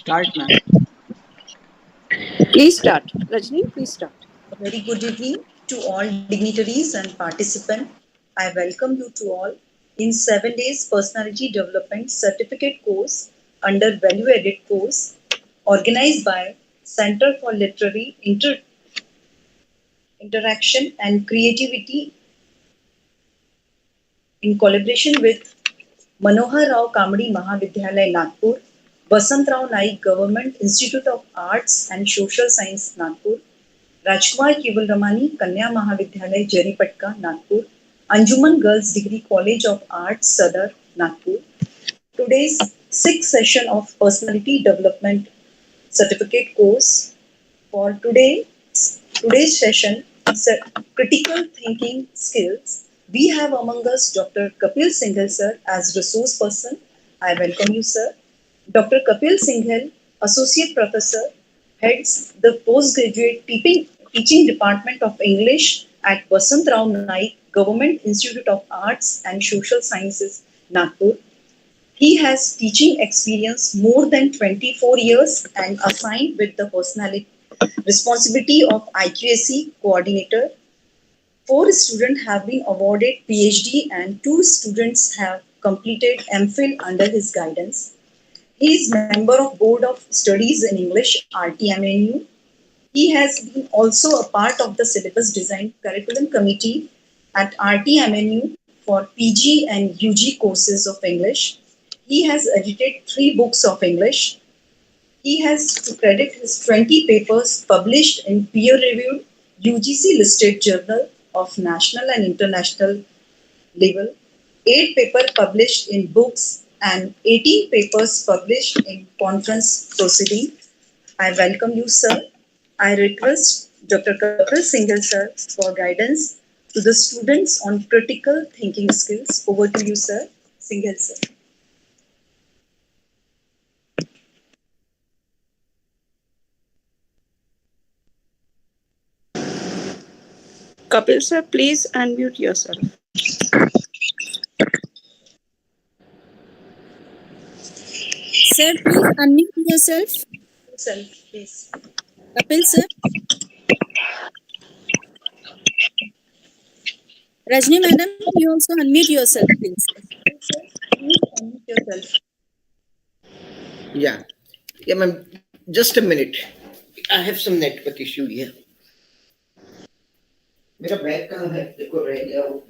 Start, ma'am. Please start. Rajni, please start. A very good evening to all dignitaries and participants. I welcome you to all in 7 days Personality Development Certificate course under Value Added course organized by Center for Literary Interaction and Creativity in collaboration with MANOHARRAO KAMDI MAHAVIDYALAYA Nagpur, VASANTRAO NAIK Government Institute of Arts and Social Science Nagpur, RAJKUMAR KEWALRAMANI KANYA MAHAVIDYALAY Jaripatka Nagpur, ANJUMAN Girls Degree College of Arts Sadar Nagpur. Today's sixth session of Personality Development Certificate course. For today's session, Critical Thinking Skills. We have among us Dr. Kapil Singhel sir as resource person. I welcome you, sir. Dr. Kapil Singhel, Associate Professor, heads the Postgraduate Teaching Department of English at VASANTRAO NAIK Government Institute of Arts and Social Sciences, Nagpur. He has teaching experience more than 24 years and assigned with the responsibility of IQAC coordinator. 4 students have been awarded PhD and 2 students have completed MPhil under his guidance. He is member of Board of Studies in English, RTMNU. He has been also a part of the syllabus design curriculum committee at RTMNU for PG and UG courses of English. He has edited 3 books of English. He has to credit his 20 papers published in peer-reviewed UGC-listed journal of national and international level, 8 papers published in books and 18 papers published in conference proceeding. I welcome you, sir. I request Dr. Kapil Singhel, sir, for guidance to the students on critical thinking skills. Over to you, sir. Singhel, sir. Kapil sir, please unmute yourself. Sir, please unmute yourself. Self, please. Kapil sir. Rajni madam, you also unmute yourself, please. Please unmute yourself. Yeah, ma'am. Just a minute. I have some network issue here. मेरा bag कहाँ है? देखो रह गया वो.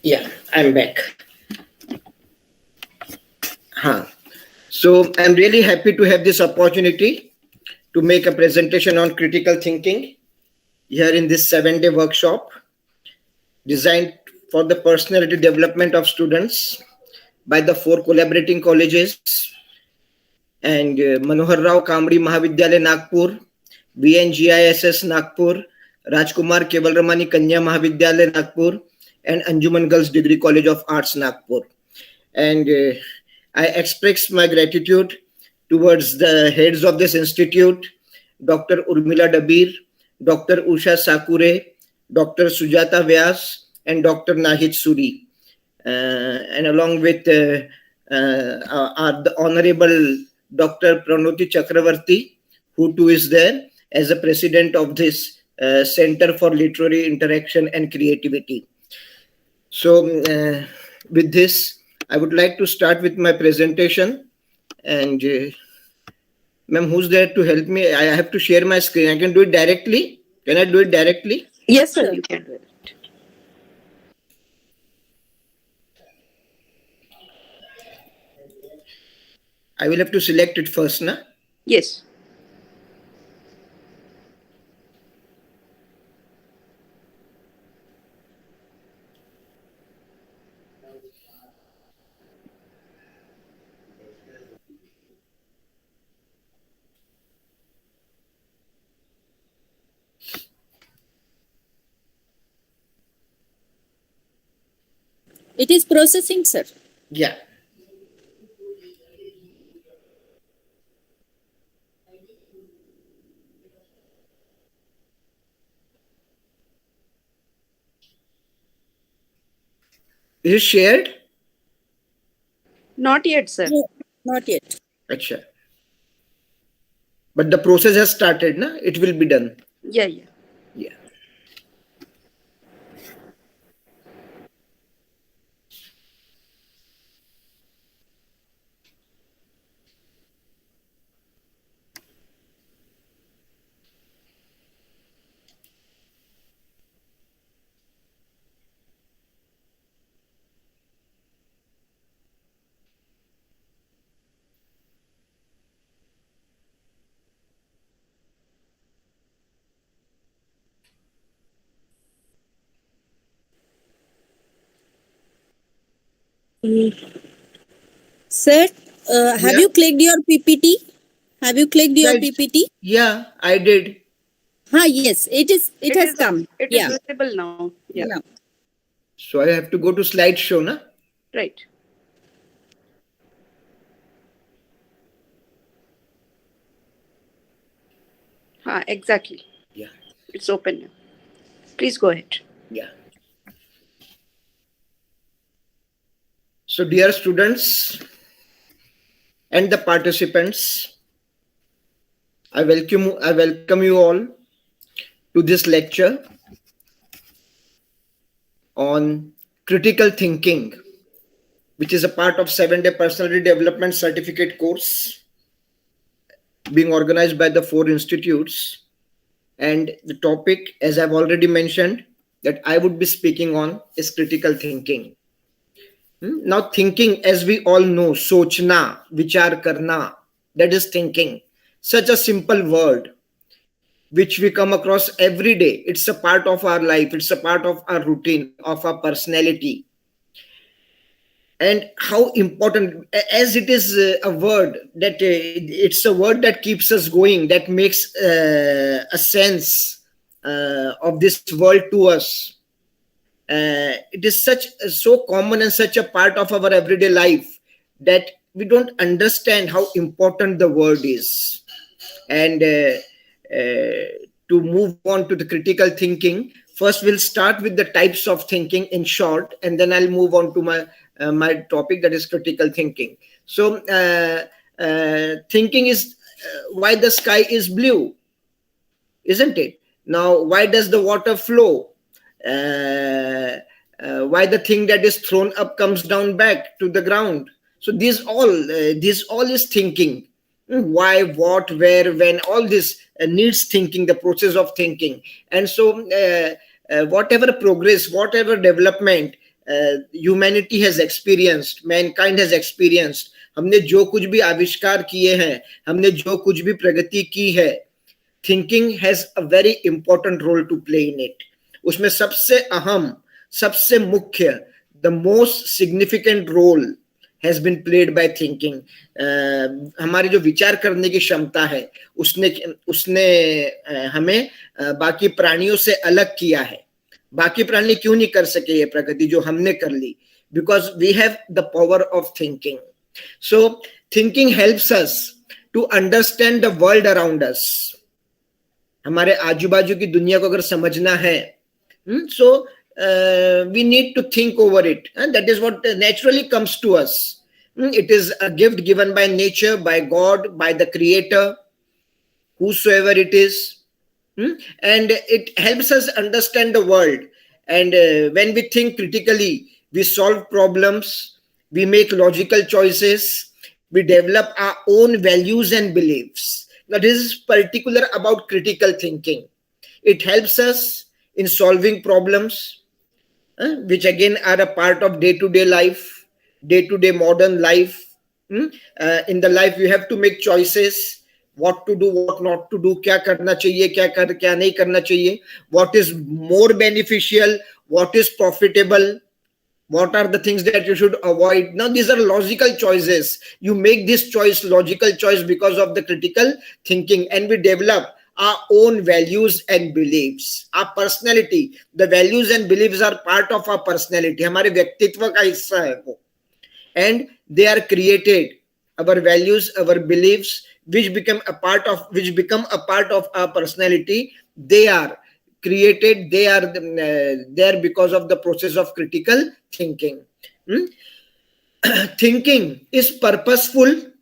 Yeah, I'm back. So I'm really happy to have this opportunity to make a presentation on critical thinking here in this 7-day workshop designed for the personality development of students by the 4 collaborating colleges and MANOHARRAO KAMDI MAHAVIDYALAYA Nagpur, VNGISS Nagpur, RAJKUMAR KEWALRAMANI KANYA MAHAVIDYALAYA Nagpur, and ANJUMAN Girls Degree College of Arts Nagpur. And I express my gratitude towards the heads of this institute, Dr. Urmila Dabir, Dr. Usha Sakure, Dr. Sujata Vyas, and Dr. Nahid Suri. And along with the Honorable Dr. Pranuti Chakravarti, who too is there as the president of this Center for Literary Interaction and Creativity. So with this, I would like to start with my presentation. And ma'am, who's there to help me? I have to share my screen. I can do it directly. Can I do it directly? Yes, sir, you can do it. I will have to select it first, na? Yes. It is processing, sir. Yeah. Is it shared? Not yet, sir. No, not yet. Acha. But the process has started, na? It will be done. Yeah, yeah. Yeah. Sir, have Yeah. you clicked your PPT? Have you clicked your Right. PPT? Yeah, I did. Yes, it is. It has come. It Yeah. is visible now. Yeah. Yeah. So I have to go to slideshow, na? Right. Exactly. Yeah. It's open now. Please go ahead. Yeah. So dear students and the participants, I welcome you all to this lecture on critical thinking, which is a part of 7-day personality development certificate course being organized by the 4 institutes. And the topic, as I've already mentioned, that I would be speaking on is critical thinking. Now, thinking, as we all know, sochna, vichar karna, that is thinking. Such a simple word, which we come across every day. It's a part of our life. It's a part of our routine, of our personality. And how important, as it is a word that it's a word that keeps us going, that makes a sense of this world to us. It is so common and such a part of our everyday life that we don't understand how important the word is. And to move on to the critical thinking, first we'll start with the types of thinking in short, and then I'll move on to my topic, that is critical thinking. So thinking is why the sky is blue, isn't it? Now, why does the water flow? Why the thing that is thrown up comes down back to the ground? So this all is thinking. Why, what, where, when, all this needs thinking, the process of thinking. And so whatever progress, whatever development humanity has experienced, mankind has experienced, हमने जो कुछ भी आविष्कार किए हैं, हमने जो कुछ भी प्रगति की है, thinking has a very important role to play in it. उसमें सबसे अहम, सबसे मुख्य, the most significant role has been played by thinking. हमारे जो विचार करने की क्षमता है, उसने हमें बाकी प्राणियों से अलग किया है. बाकी प्राणी क्यों नहीं कर सके ये प्रगति जो हमने कर ली? Because we have the power of thinking. So thinking helps us to understand the world around us. हमारे आजू बाजू की दुनिया को अगर समझना है, so we need to think over it, and that is what naturally comes to us. It is a gift given by nature, by God, by the creator, whosoever it is, and it helps us understand the world. And when we think critically, we solve problems, we make logical choices, we develop our own values and beliefs. Now, this is particular about critical thinking. It helps us in solving problems, which again are a part of day-to-day life, day-to-day modern life. In the life, you have to make choices. What to do, what not to do, क्या करना चाहिए, क्या नहीं करना चाहिए, what is more beneficial, what is profitable, what are the things that you should avoid. Now, these are logical choices. You make this choice, logical choice, because of the critical thinking, and we develop our own values and beliefs. Our personality, the values and beliefs are part of our personality. हमारे व्यक्तित्व का हिस्सा है वो, and they are created. Our values, our beliefs, which become a part of our personality, they are created, they are there because of the process of critical thinking. Thinking is purposeful,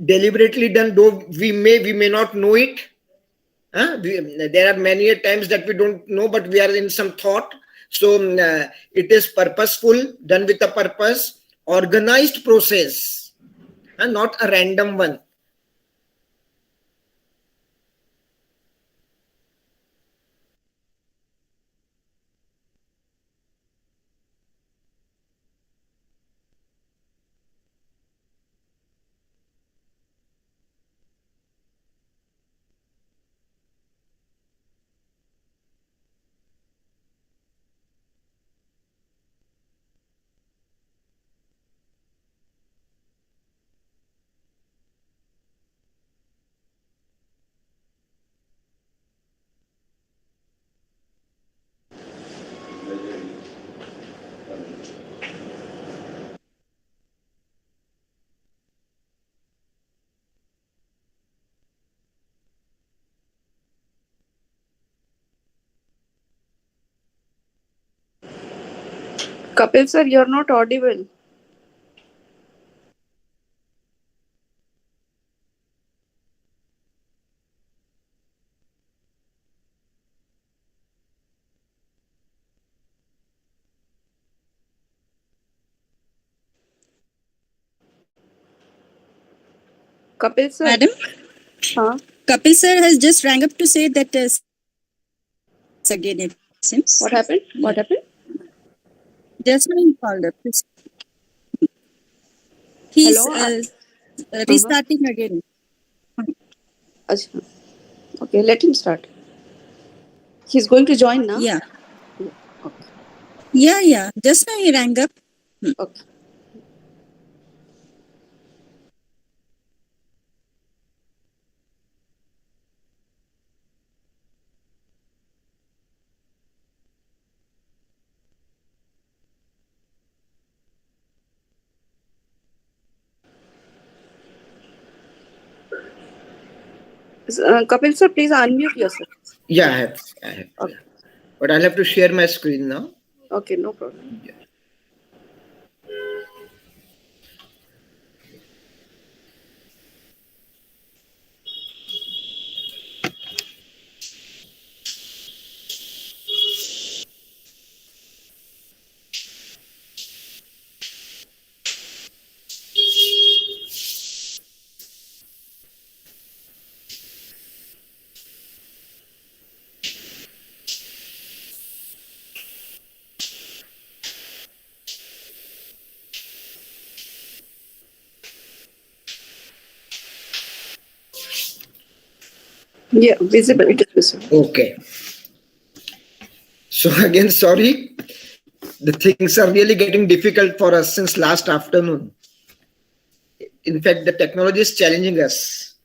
deliberately done, though we may not know it. There are many times that we don't know, but we are in some thought. So it is purposeful, done with a purpose, organized process, and not a random one. Kapil sir, you're not audible. Kapil sir. Madam, Huh? Kapil sir has just rang up to say that again it seems. What happened? What happened? Just now he called up. He's Hello? restarting again. Achha. Okay, let him start. He's going to join now? Yeah. Okay. Yeah. Just now he rang up. Okay. Kapil sir, please unmute yourself. Yeah, I have. Okay. But I'll have to share my screen now. Okay, no problem. Yeah. Yeah, visible. It is visible. Okay. So again, sorry. The things are really getting difficult for us since last afternoon. In fact, the technology is challenging us.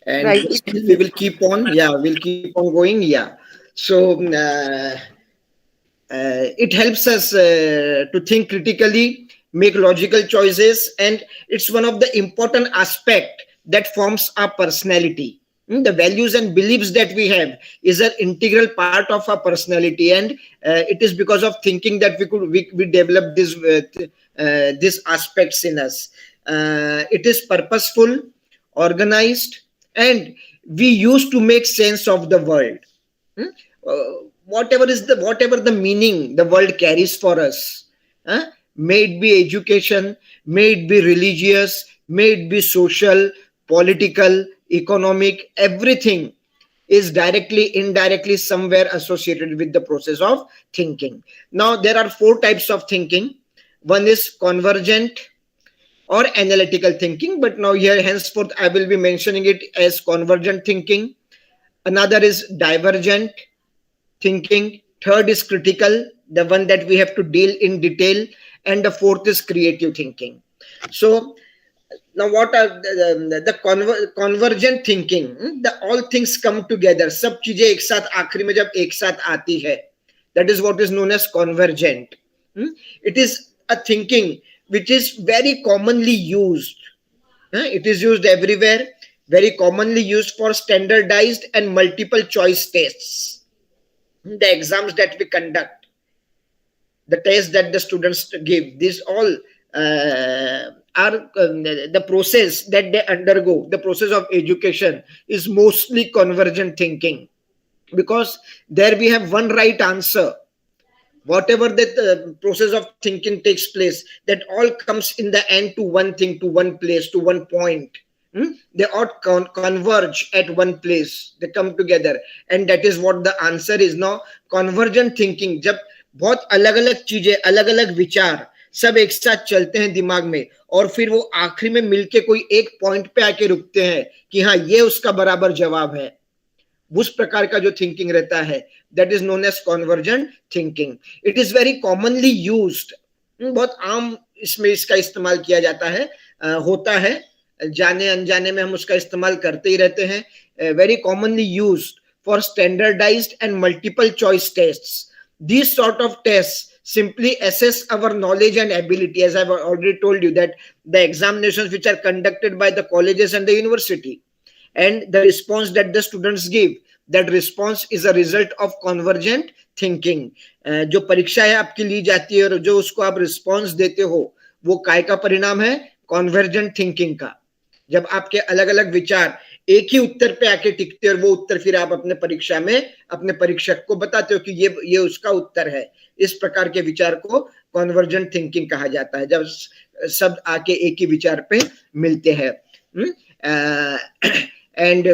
And Right. still we will keep on. Yeah, we'll keep on going. Yeah. So it helps us to think critically, make logical choices, and it's one of the important aspect that forms our personality. The values and beliefs that we have is an integral part of our personality, and it is because of thinking that we develop these aspects in us. It is purposeful, organized, and we used to make sense of the world. Whatever the meaning the world carries for us, may it be education, may it be religious, may it be social, political, economic, everything is directly, indirectly somewhere associated with the process of thinking. Now there are 4 types of thinking. One is convergent or analytical thinking, but now here henceforth I will be mentioning it as convergent thinking. Another is divergent thinking. Third is critical, the one that we have to deal in detail, and the fourth is creative thinking. So now what are the convergent thinking? The all things come together, सब चीजें एक साथ आखिरी में जब एक साथ आती है, that is what is known as convergent. It is a thinking which is very commonly used. It is used everywhere, very commonly used for standardized and multiple choice tests. The exams that we conduct, the tests that the students give, these all the process that they undergo, the process of education is mostly convergent thinking, because there we have one right answer. Whatever the process of thinking takes place, that all comes in the end to one thing, to one place, to one point. They all converge at one place, they come together, and that is what the answer is. Now convergent thinking, जब बहुत अलग अलग चीजें, अलग अलग विचार सब एक साथ चलते हैं दिमाग में, और फिर वो आखिरी में मिलके कोई एक पॉइंट पे आके रुकते हैं कि हाँ ये उसका बराबर जवाब है, उस प्रकार का जो थिंकिंग रहता है, that is known as convergent thinking. It is very commonly used, बहुत आम इसमें इसका इस्तेमाल किया जाता है, होता है, जाने अनजाने में हम उसका इस्तेमाल करते ही रहते हैं. Very commonly used for standardised and multiple choice tests. These sort of tests simply assess our knowledge and ability, as I've already told you that the examinations which are conducted by the colleges and the university, and the response that the students give, that response is a result of convergent thinking. जो परीक्षाएं आपकी ली जाती है और जो उसको आप response देते हो, वो काय का परिणाम है? कॉन्वर्जेंट थिंकिंग का. जब आपके अलग अलग विचार एक ही उत्तर पे आके टिकते और वो उत्तर फिर आप अपने परीक्षा में अपने परीक्षक को बताते हो कि ये उसका उत्तर है, इस प्रकार के विचार को कॉन्वर्जेंट थिंकिंग कहा जाता है, जब सब आके एक ही विचार पे मिलते हैं. And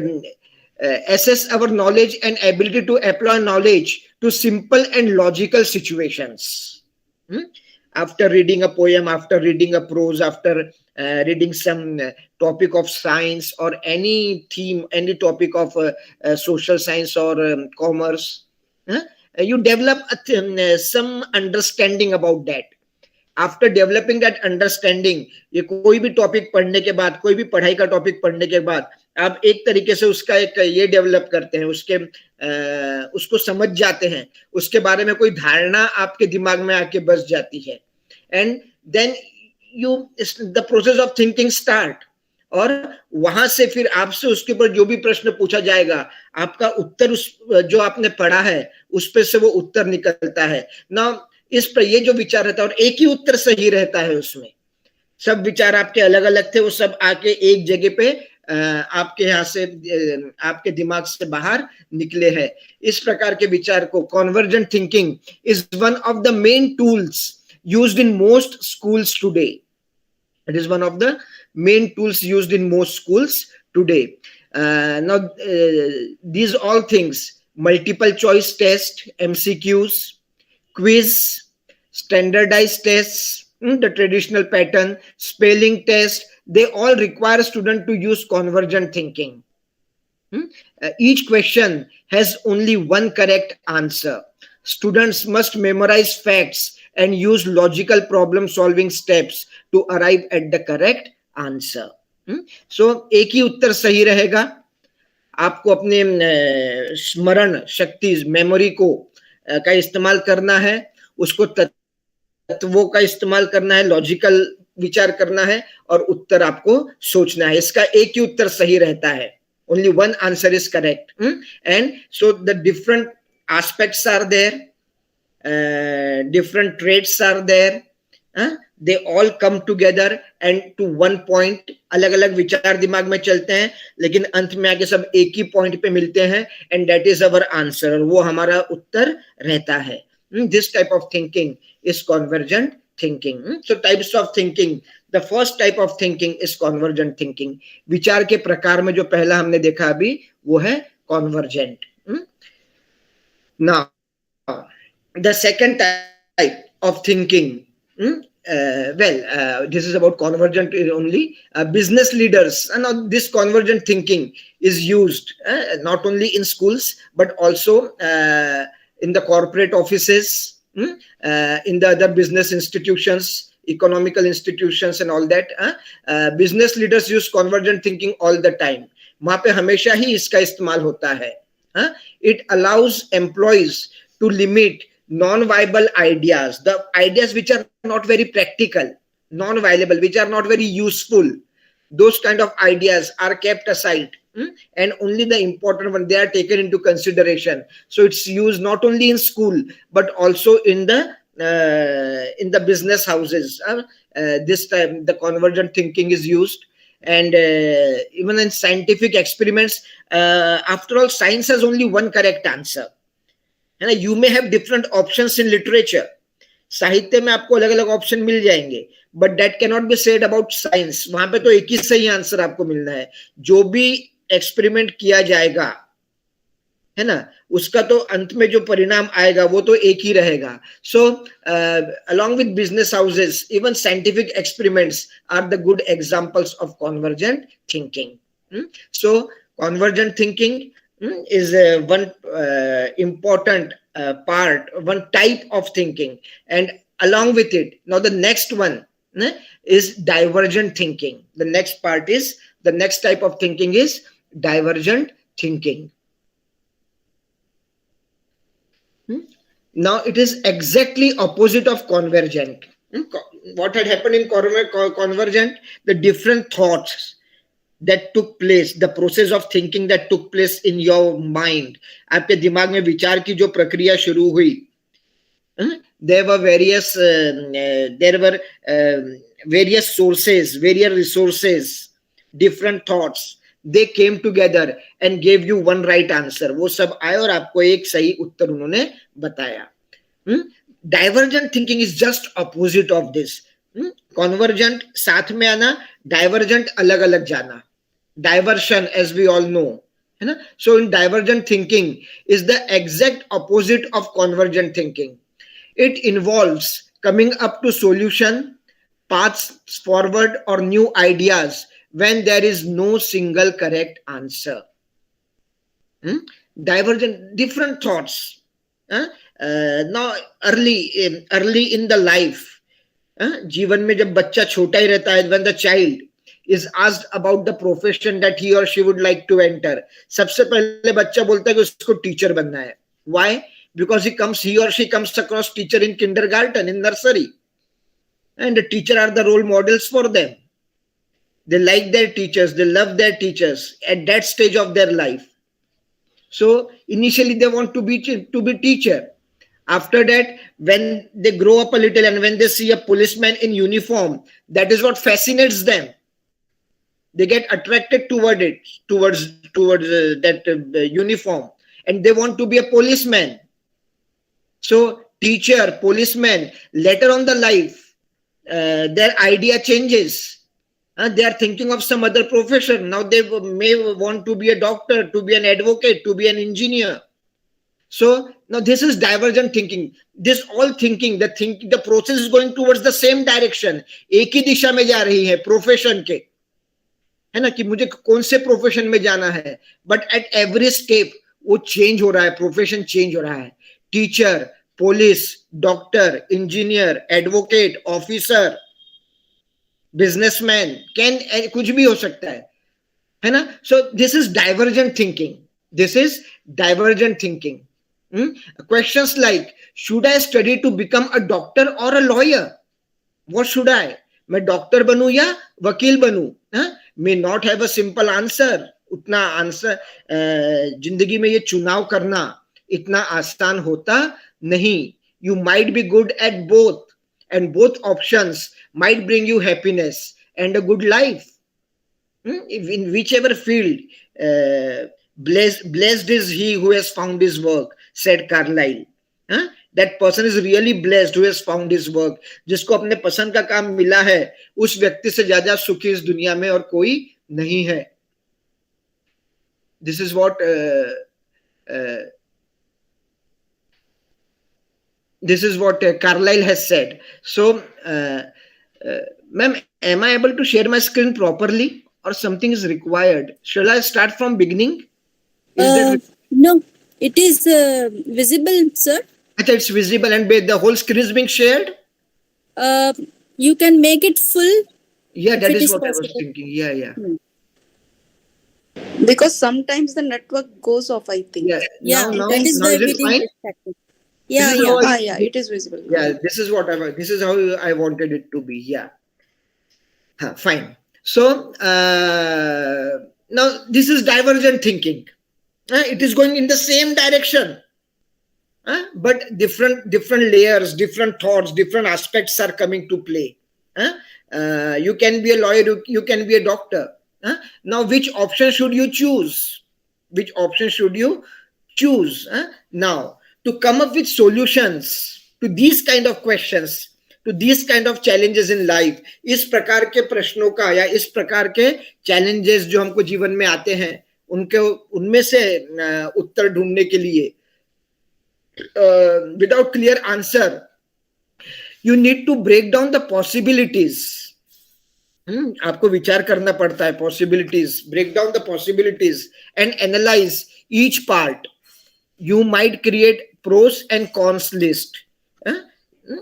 assess our knowledge and ability to apply knowledge to simple and logical situations. After reading a poem, after reading a prose, after reading some topic of science or any theme, any topic of social science or commerce, you develop some understanding about that. After developing that understanding, ये कोई भी topic पढ़ने के बाद, कोई भी पढ़ाई का टॉपिक पढ़ने के बाद आप एक तरीके से उसका एक ये डेवलप करते हैं, उसको समझ जाते हैं, उसके बारे में कोई धारणा आपके दिमाग में आके बस जाती है, and then you the process of thinking start. और वहां से फिर आपसे उसके ऊपर जो भी प्रश्न पूछा जाएगा, आपका उत्तर उस जो आपने पढ़ा है उस पे से वो उत्तर निकलता है ना. इस पर ये जो विचार रहता है और एक ही उत्तर सही रहता है, उसमें सब विचार आपके अलग अलग थे, वो सब आके एक जगह पे आपके यहाँ से आपके दिमाग से बाहर निकले हैं. इस प्रकार के विचार को convergent thinking is one of the main tools used in most schools today. It is one of the main tools used in most schools today. Now these all things, multiple choice test, MCQs, quiz, standardized tests, the traditional pattern, spelling test, they all require student to use convergent thinking. Each question has only one correct answer. Students must memorize facts and use logical problem solving steps to arrive at the correct answer. So एक ही उत्तर सही रहेगा. आपको अपने स्मरण शक्ति, memory को का इस्तेमाल करना है, उसको तत्वों का इस्तेमाल करना है, लॉजिकल विचार करना है, और उत्तर आपको सोचना है. इसका एक ही उत्तर सही रहता है. Only one answer is correct. And so the different aspects are there, different traits are there, they all come together and to one point. अलग अलग विचार दिमाग में चलते हैं, लेकिन अंत में आके सब एक ही पॉइंट पे मिलते हैं, and that is our answer, और वो हमारा उत्तर रहता है. This type of thinking is convergent thinking. So types of thinking, the first type of thinking is convergent thinking. विचार के प्रकार में जो पहला हमने देखा अभी, वो है convergent. Now the second type of thinking, this is about convergent only. Business leaders, and this convergent thinking is used not only in schools but also in the corporate offices, in the other business institutions, economical institutions and all that. Business leaders use convergent thinking all the time. वहां पे हमेशा ही इसका इस्तेमाल होता है. It allows employees to limit non-viable ideas, the ideas which are not very practical, non-viable, which are not very useful. Those kind of ideas are kept aside, and only the important one, they are taken into consideration. So it's used not only in school but also in the in the business houses. This time the convergent thinking is used, and even in scientific experiments, after all, science has only one correct answer. And you may have different options in literature. साहित्य में आपको अलग अलग option मिल जाएंगे, but that can not be said about science. वहां पे तो एक ही सही आंसर आपको मिलना है. जो भी एक्सपेरिमेंट किया जाएगा, है ना, उसका तो अंत में जो परिणाम आएगा वो तो एक ही रहेगा. So along with business houses, even scientific experiments are the good examples of convergent thinking. So convergent thinking is one important part, one type of thinking, and along with it, now the next one is divergent thinking. The next type of thinking is divergent thinking. Now it is exactly opposite of convergent. What had happened in convergent? The different thoughts that took place, the process of thinking that took place in your mind, आपके दिमाग में विचार की जो प्रक्रिया शुरू हुई, there were various sources, various resources, different thoughts, they came together and gave you one right answer. वो सब आए और आपको एक सही उत्तर उन्होंने बताया. Divergent thinking is just opposite of this. Convergent साथ में आना, divergent अलग अलग जाना. Diversion, as we all know, है ना. So in divergent thinking is the exact opposite of convergent thinking. It involves coming up to solution, paths forward, or new ideas when there is no single correct answer. Divergent, different thoughts. Now early in the life, जीवन में जब बच्चा छोटा ही रहता है, when the child is asked about the profession that he or she would like to enter, सबसे पहले बच्चा बोलता है कि उसको टीचर बनना है. Why? Because he or she comes across teacher in kindergarten, in nursery, and the teacher are the role models for them. They like their teachers, they love their teachers at that stage of their life. So initially they want to be teacher. After that, when they grow up a little and when they see a policeman in uniform, that is what fascinates them. They get attracted towards that uniform, and they want to be a policeman. So teacher, policeman, later on the life, their idea changes. They are thinking of some other profession. Now they may want to be a doctor, to be an advocate, to be an engineer. So now this is divergent thinking. This all thinking, the process is going towards the same direction. एक ही दिशा में जा रही है profession के, है ना, कि मुझे कौन से प्रोफेशन में जाना है. बट एट एवरी स्टेप वो चेंज हो रहा है, प्रोफेशन चेंज हो रहा है. Teacher, police, doctor, engineer, advocate, officer, businessman, कुछ भी हो सकता है ना. So this is divergent thinking. Questions like, should I study to become a doctor or a lawyer? What should I? मैं डॉक्टर बनूं या वकील बनूं? May not have a simple answer. उतना आंसर जिंदगी में ये चुनाव करना इतना आसान होता नहीं. You might be good at both, and both options might bring you happiness and a good life. In whichever field, blessed is he who has found his work, said Carlyle. That person is really blessed who has found his work. जिसको अपने पसंद का काम मिला है, उस व्यक्ति से ज्यादा सुखी इस दुनिया में और कोई नहीं है. This is what Carlyle has said. So, ma'am, am I able to share my screen properly, or something is required? Shall I start from beginning? No, it is visible, sir. It's visible and the whole screen is being shared. You can make it full. Yeah, that is what possible. I was thinking. Yeah. Because sometimes the network goes off, I think. Yeah. Now that is is why it we fine? didn't expect it. Yeah. Yeah, it is visible. Yeah, this is how I wanted it to be. Yeah. Fine. So now this is divergent thinking. It is going in the same direction. but different layers, different thoughts, different aspects are coming to play. You can be a lawyer, you can be a doctor. Now, which option should you choose? Which option should you choose? Now, to come up with solutions to these kind of questions, to these kind of challenges in life, इस प्रकार के प्रश्नों का या इस प्रकार के challenges जो हमको जीवन में आते हैं, उनमें से उत्तर ढूंढने के लिए without clear answer, you need to break down the possibilities. आपको विचार करना पड़ता है, possibilities, break down the possibilities and analyze each part. You might create pros and cons list.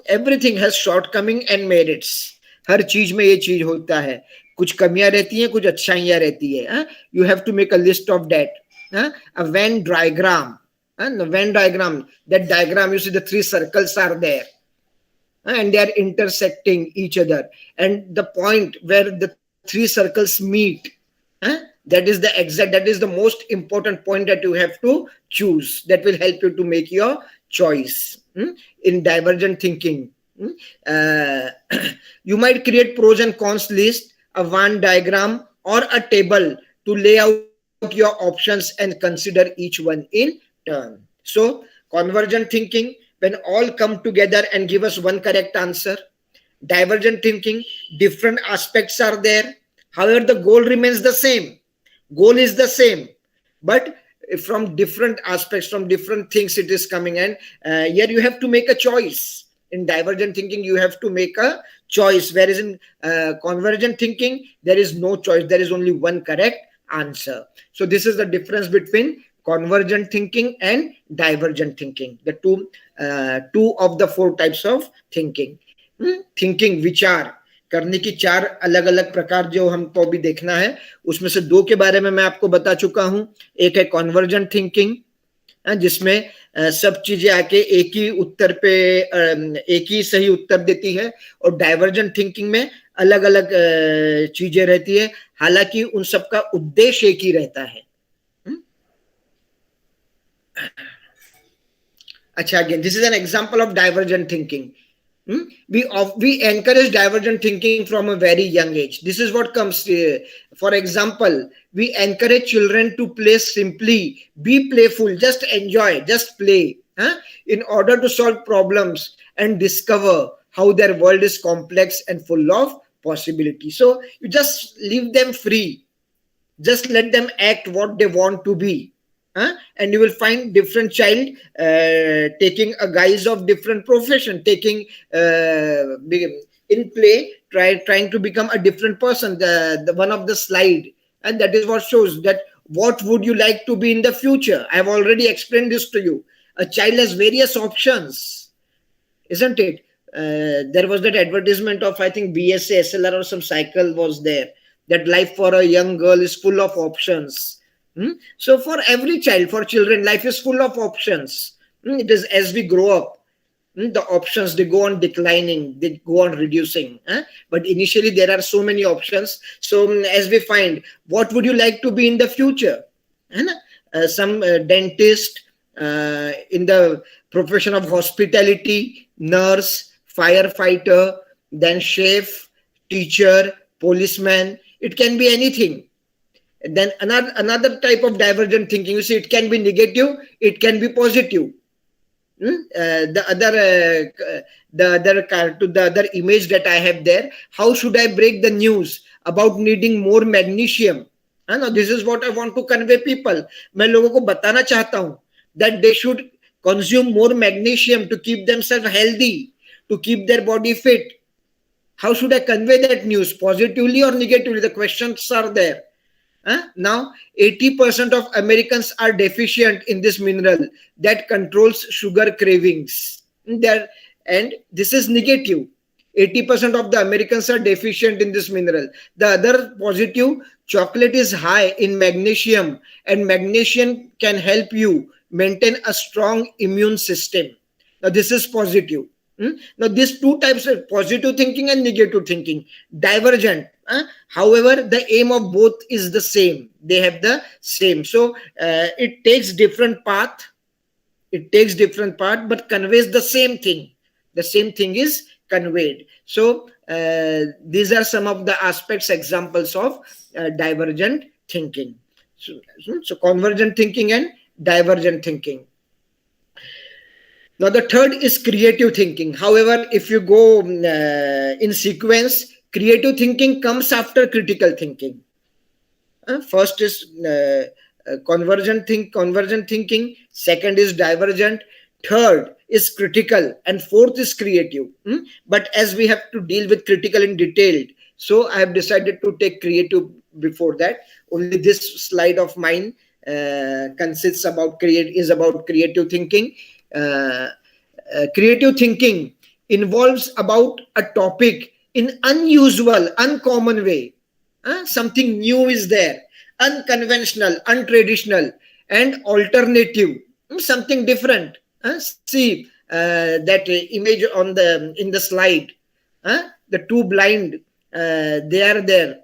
Everything has shortcoming and merits. हर चीज में ये चीज होता है, कुछ कमियां रहती हैं, कुछ अच्छाइयां रहती है. You have to make a list of that. A Venn diagram. The Venn diagram, that diagram, you see the three circles are there. And they are intersecting each other, and the point where the three circles meet, that is the most important point that you have to choose. That will help you to make your choice. In divergent thinking, you might create pros and cons list, a Venn diagram, or a table to lay out your options and consider each one in turn. So convergent thinking, when all come together and give us one correct answer. Divergent thinking, different aspects are there. However, the goal remains the same. Goal is the same, but from different aspects, from different things it is coming. And here you have to make a choice. In divergent thinking, you have to make a choice. Whereas in convergent thinking, there is no choice. There is only one correct answer. So this is the difference between convergent thinking and divergent thinking, the two of the four types of thinking. Thinking, विचार करने की चार अलग अलग प्रकार जो हमको अभी देखना है, उसमें से दो के बारे में मैं आपको बता चुका हूं. एक है कॉन्वर्जेंट थिंकिंग, जिसमें सब चीजें आके एक ही उत्तर पे एक ही सही उत्तर देती है, और डाइवर्जेंट थिंकिंग में अलग अलग चीजें रहती है, हालांकि उन सबका उद्देश्य एक ही रहता है. अच्छा, again, this is an example of divergent thinking. We encourage divergent thinking from a very young age. This is what comes. For example, we encourage children to play simply, be playful, just enjoy, just play, in order to solve problems and discover how their world is complex and full of possibility. So you just leave them free. Just let them act what they want to be. And you will find different child taking a guise of different profession, taking in play, trying to become a different person. The one of the slide, and that is what shows that what would you like to be in the future. I have already explained this to you. A child has various options, isn't it? There was that advertisement of, I think, BSA, SLR or some cycle was there, that life for a young girl is full of options. So for every child, for children, life is full of options. It is as we grow up, the options, they go on declining, they go on reducing. But initially there are so many options. So as we find, what would you like to be in the future? Some dentist, in the profession of hospitality, nurse, firefighter, then chef, teacher, policeman. It can be anything. Then another type of divergent thinking, you see, it can be negative, it can be positive. The other image that I have there, how should I break the news about needing more magnesium? Now this is what I want to convey people. मैं लोगों को बताना चाहता हूँ that they should consume more magnesium to keep themselves healthy, to keep their body fit. How should I convey that news, positively or negatively? The questions are there. Now, 80% of Americans are deficient in this mineral that controls sugar cravings. And this is negative. 80% of the Americans are deficient in this mineral. The other positive, chocolate is high in magnesium, and magnesium can help you maintain a strong immune system. Now, this is positive. Now, these two types of positive thinking and negative thinking, divergent. However, the aim of both is the same. They have the same. So it takes different path It takes different part but conveys the same thing. The same thing is conveyed. So these are some of the aspects, examples of divergent thinking. So convergent thinking and divergent thinking. Now the third is creative thinking. However, if you go in sequence, creative thinking comes after critical thinking. First is convergent thinking. Second is divergent. Third is critical, and fourth is creative. But as we have to deal with critical in detail, so I have decided to take creative before that. Only this slide of mine consists about creative thinking. Creative thinking involves about a topic in unusual, uncommon way. Something new is there, unconventional, untraditional, and alternative, something different. See that image in the slide. The two blind, they are there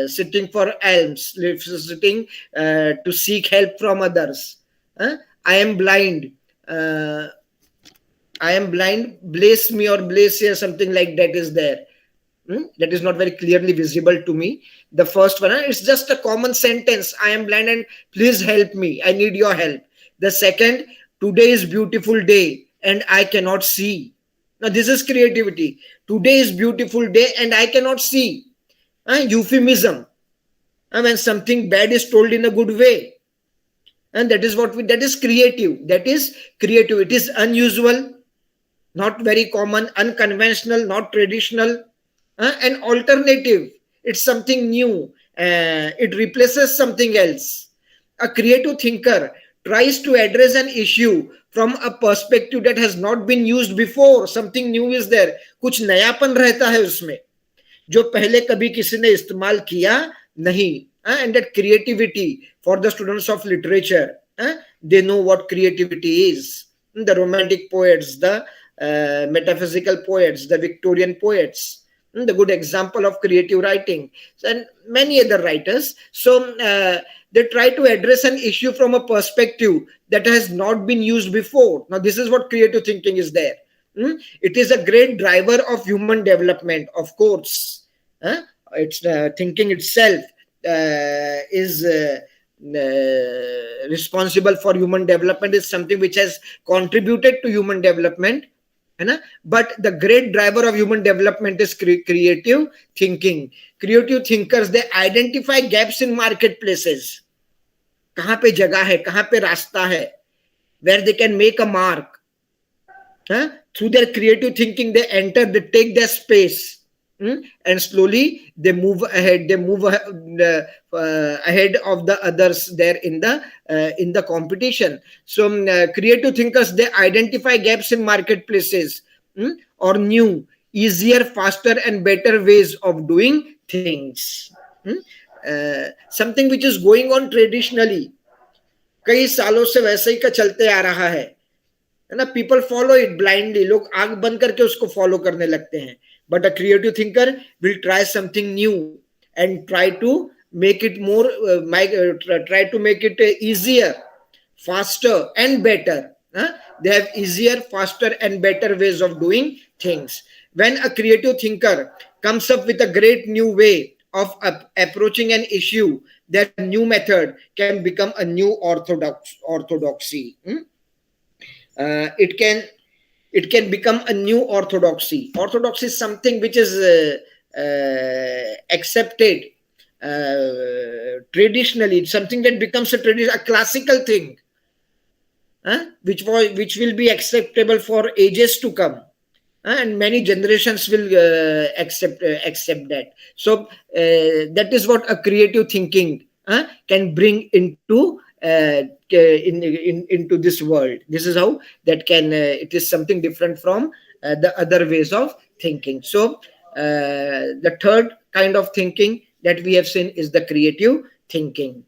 sitting for alms, sitting to seek help from others. I am blind. Bless me or bless you, something like that is there. That is not very clearly visible to me. The first one, it's just a common sentence. I am blind and please help me. I need your help. The second, today is beautiful day and I cannot see. Now this is creativity. Today is beautiful day and I cannot see. Euphemism. When something bad is told in a good way. And that is that is creative. That is creative. It is unusual, not very common, unconventional, not traditional. An alternative. It's something new. It replaces something else. A creative thinker tries to address an issue from a perspective that has not been used before. Something new is there. कुछ नयापन रहता है उसमें जो पहले कभी किसी ने इस्तेमाल किया नहीं. And that creativity for the students of literature, they know what creativity is. The romantic poets, the metaphysical poets, the Victorian poets, the good example of creative writing, and many other writers. So they try to address an issue from a perspective that has not been used before. Now this is what creative thinking is there. It is a great driver of human development, of course. It's thinking itself is responsible for human development, is something which has contributed to human development. But the great driver of human development is creative thinking. Creative thinkers, they identify gaps in marketplaces. कहाँ पे जगह है, कहाँ पे रास्ता है, where they can make a mark. Through their creative thinking, they enter, they take their space, and slowly they move ahead. They move ahead of the others there in the competition. So creative thinkers, they identify gaps in marketplaces, or new, easier, faster, and better ways of doing things. Something which is going on traditionally, कई सालों से वैसे ही का चलते आ रहा है ना. People follow it blindly. लोग आंख बंद करके उसको follow करने लगते हैं. But a creative thinker will try something new and try to make it more, try to make it easier, faster, and better. They have easier, faster, and better ways of doing things. When a creative thinker comes up with a great new way of approaching an issue, that new method can become a new orthodoxy. It can become a new orthodoxy. Orthodoxy is something which is accepted traditionally. It's something that becomes a classical thing, which will be acceptable for ages to come, and many generations will accept that. So that is what a creative thinking can bring into into this world. This is how that can it is something different from the other ways of thinking. So the third kind of thinking that we have seen is the creative thinking.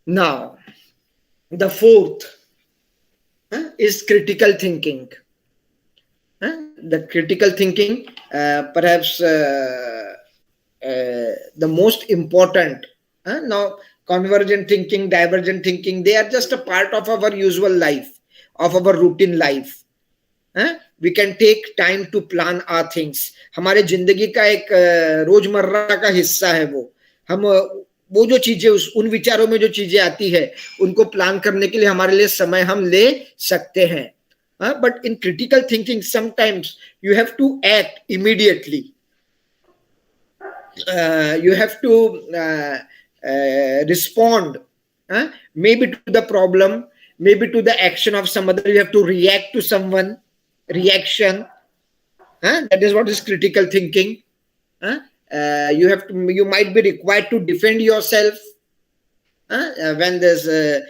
Now the fourth is critical thinking. The critical thinking, perhaps the most important. Now convergent thinking, divergent thinking, they are just a part of our usual life, of our routine life. We can take time to plan our things. हमारे जिंदगी का एक रोजमर्रा का हिस्सा है वो. हम वो जो चीजें उन विचारों में जो चीजें आती है उनको प्लान करने के लिए हमारे लिए समय हम ले सकते हैं. But in critical thinking, sometimes you have to act immediately. You have to respond, maybe to the problem, maybe to the action of some other. You have to react to someone. Reaction. That is what is critical thinking. You might be required to defend yourself. When there's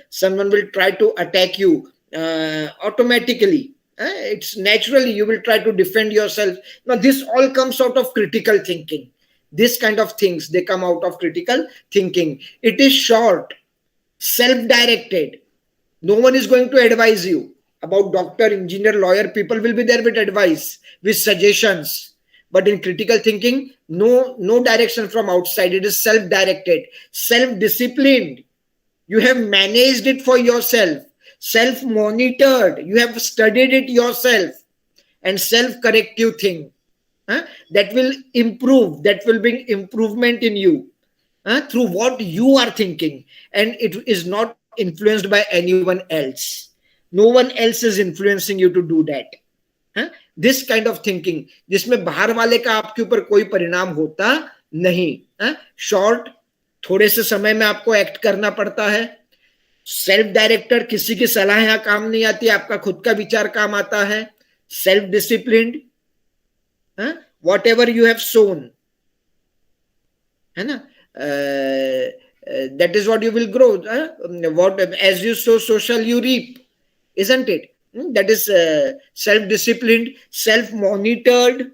someone will try to attack you, automatically, it's naturally you will try to defend yourself. Now this all comes out of critical thinking. This kind of things, they come out of critical thinking. It is short, self-directed. No one is going to advise you about doctor, engineer, lawyer. People will be there with advice, with suggestions. But in critical thinking, no direction from outside. It is self-directed, self-disciplined. You have managed it for yourself, self-monitored. You have studied it yourself, and self-corrective thing. That will improve, that will bring improvement in you through what you are thinking, and it is not influenced by anyone else. No one else is influencing you to do that. This kind of thinking, जिसमें बाहर वाले का आपके ऊपर कोई परिणाम होता नहीं. शॉर्ट, थोड़े से समय में आपको एक्ट करना पड़ता है. सेल्फ डायरेक्टेड, किसी की सलाह यहाँ काम नहीं आती, आपका खुद का विचार काम आता है. Self disciplined, whatever you have sown, है ना, that is what you will grow. What as you sow, so shall you reap, isn't it? That is self-disciplined, self-monitored.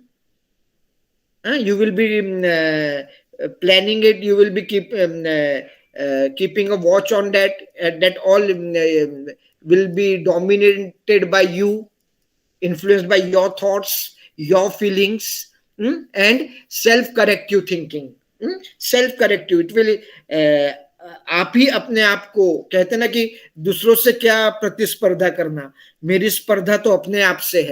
You will be planning it. You will be keeping a watch on that. That all will be dominated by you, influenced by your thoughts, your feelings, and self-corrective thinking. Self-corrective, it will आप ही अपने आप को, कहते ना कि दूसरों से क्या प्रतिस्पर्धा करना, मेरी स्पर्धा तो अपने आप से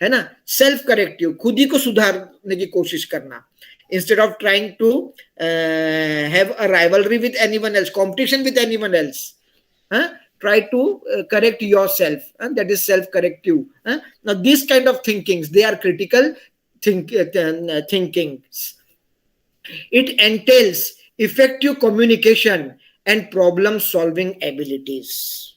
है ना. सेल्फ करेक्टिव, खुद ही को सुधारने की कोशिश करना, instead of trying to have a rivalry with anyone else, competition with anyone else. Try to correct yourself, and that is self-corrective. Now these kind of thinkings, they are critical thinkings. It entails effective communication and problem solving abilities.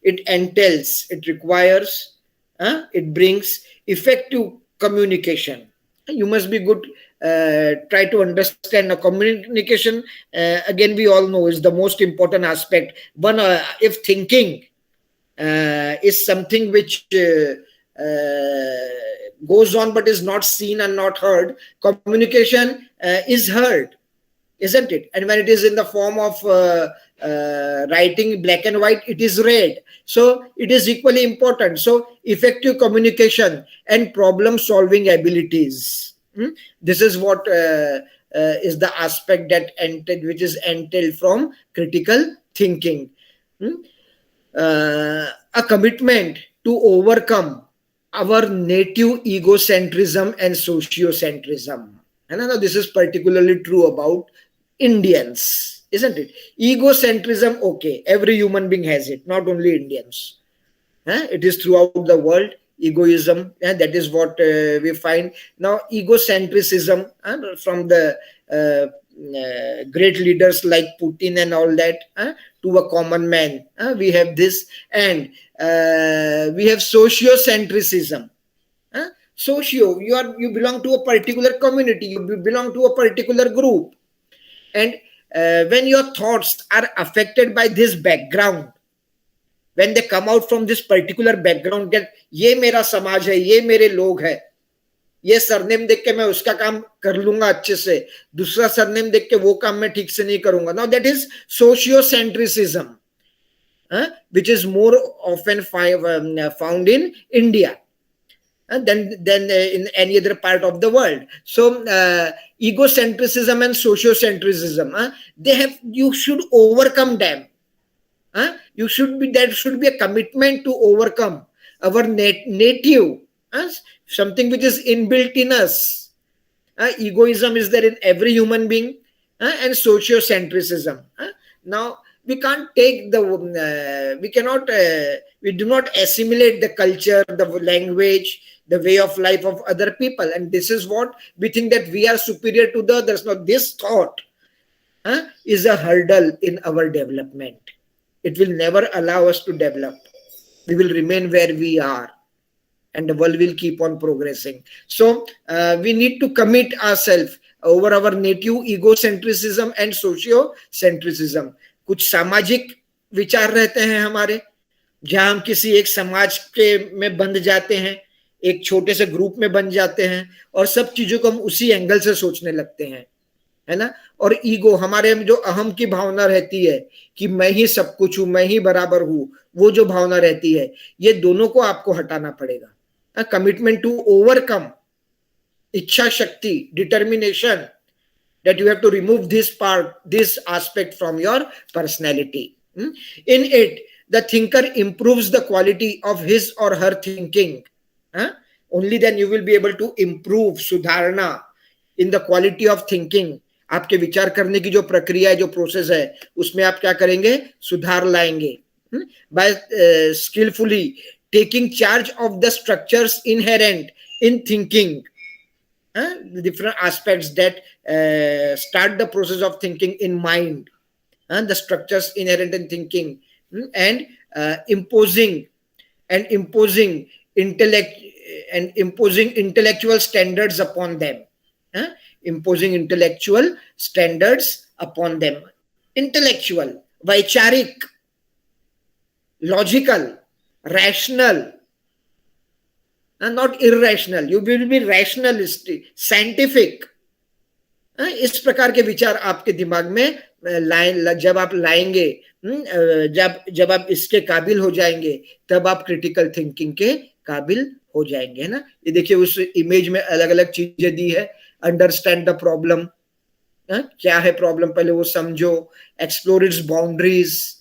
It entails, it requires, it brings effective communication. You must be good, try to understand. Communication, again we all know, is the most important aspect. One, if thinking is something which goes on but is not seen and not heard, communication is heard, isn't it? And when it is in the form of writing, black and white, it is read. So it is equally important. So effective communication and problem solving abilities. This is what is the aspect that which is entailed from critical thinking. A commitment to overcome our native egocentrism and sociocentrism. And I know this is particularly true about Indians, isn't it? Egocentrism, okay, every human being has it, not only Indians. It is throughout the world. Egoism, and that is what we find. Now egocentricism, from the great leaders like Putin and all that, to a common man, we have this. And we have sociocentrism. You belong to a particular community, you belong to a particular group, and when your thoughts are affected by this background, when they come out from this particular background, that ये मेरा समाज है, ये मेरे लोग है, ये surname देख के मैं उसका काम कर लूंगा अच्छे से, दूसरा सरनेम देख के वो काम मैं ठीक से नहीं करूंगा. Now that is sociocentrism, which is more often found in India. than in any other part of the world. So egocentrism and sociocentrism, you should overcome them. There should be a commitment to overcome our native, something which is inbuilt in us. Egoism is there in every human being, and sociocentrism. Now we can't take we do not assimilate the culture, the language, the way of life of other people, and this is what we think, that we are superior to the others. Now this thought is a hurdle in our development. It will never allow us to develop. We will remain where we are, and the world will keep on progressing. So we need to commit ourselves over our native egocentrism and sociocentrism. कुछ सामाजिक विचार रहते हैं हमारे, जहां हम किसी एक समाज के में बंध जाते हैं, एक छोटे से ग्रुप में बन जाते हैं, और सब चीजों को हम उसी एंगल से सोचने लगते हैं, है ना. और ईगो, हमारे में जो अहम की भावना रहती है कि मैं ही सब कुछ हूं, मैं ही बराबर हूं, वो जो भावना रहती है, ये दोनों को आपको हटाना पड़ेगा. कमिटमेंट टू ओवरकम, इच्छा शक्ति, determination, that you have to remove this aspect from your personality. In it, the thinker improves the quality of his or her thinking. Only then you will be able to improve, सुधारना in the quality of thinking. आपके विचार करने की जो प्रक्रिया है, जो process है, उसमें आप क्या करेंगे, सुधार लाएंगे. By skillfully taking charge of the structures inherent in thinking, the different aspects that start the process of thinking in mind, the structures inherent in thinking, and imposing intellectual standards upon them. Imposing intellectual standards upon them. Intellectual, vaicharik, logical, rational, and not irrational. You will be rationalistic, scientific. इस प्रकार के विचार आपके दिमाग में जब आप लाएंगे, जब आप इसके काबिल हो जाएंगे, तब आप क्रिटिकल थिंकिंग के काबिल हो जाएंगे, है ना. ये देखिए, उस इमेज में अलग अलग चीजें दी है. अंडरस्टैंड द प्रॉब्लम, क्या है प्रॉब्लम, पहले वो समझो. Explore it's boundaries,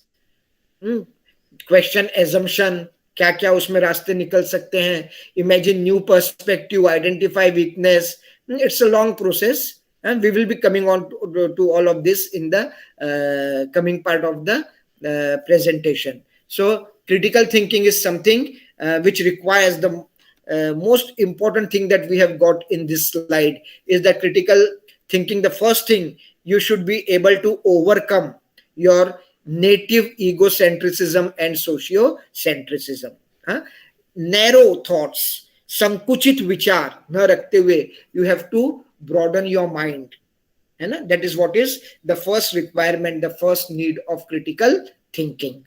question assumption, क्या क्या उसमें रास्ते निकल सकते हैं. Imagine new perspective, identify weakness. It's a long process, and we will be coming on to all of this in the coming part of the presentation. So critical thinking is something which requires the most important thing that we have got in this slide is that critical thinking. The first thing, you should be able to overcome your native egocentrism and sociocentrism. Narrow thoughts, संकुचित विचार न रखते हुए, you have to broaden your mind, and that is what is the first requirement, the first need of critical thinking.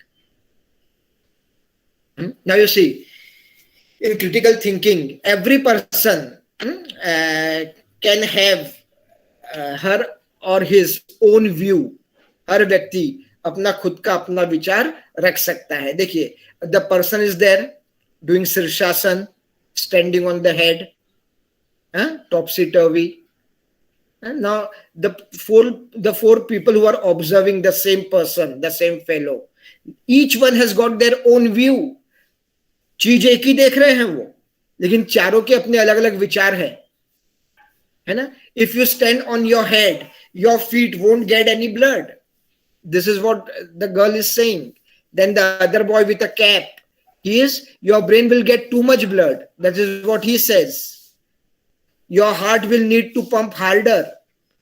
Now you see, in critical thinking, every person can have her or his own view. हर व्यक्ति अपना खुद का अपना विचार रख सकता है. देखिए, the person is there doing शीर्षासन, standing on the head, topsy-turvy. And now the four people who are observing the same person, the same fellow, each one has got their own view. चीज एक ही देख रहे हैं वो, लेकिन चारों के अपने अलग अलग विचार है ना. If you stand on your head, your feet won't get any blood. This is what the girl is saying. Then the other boy with a cap, your brain will get too much blood. That is what he says. Your heart will need to pump harder,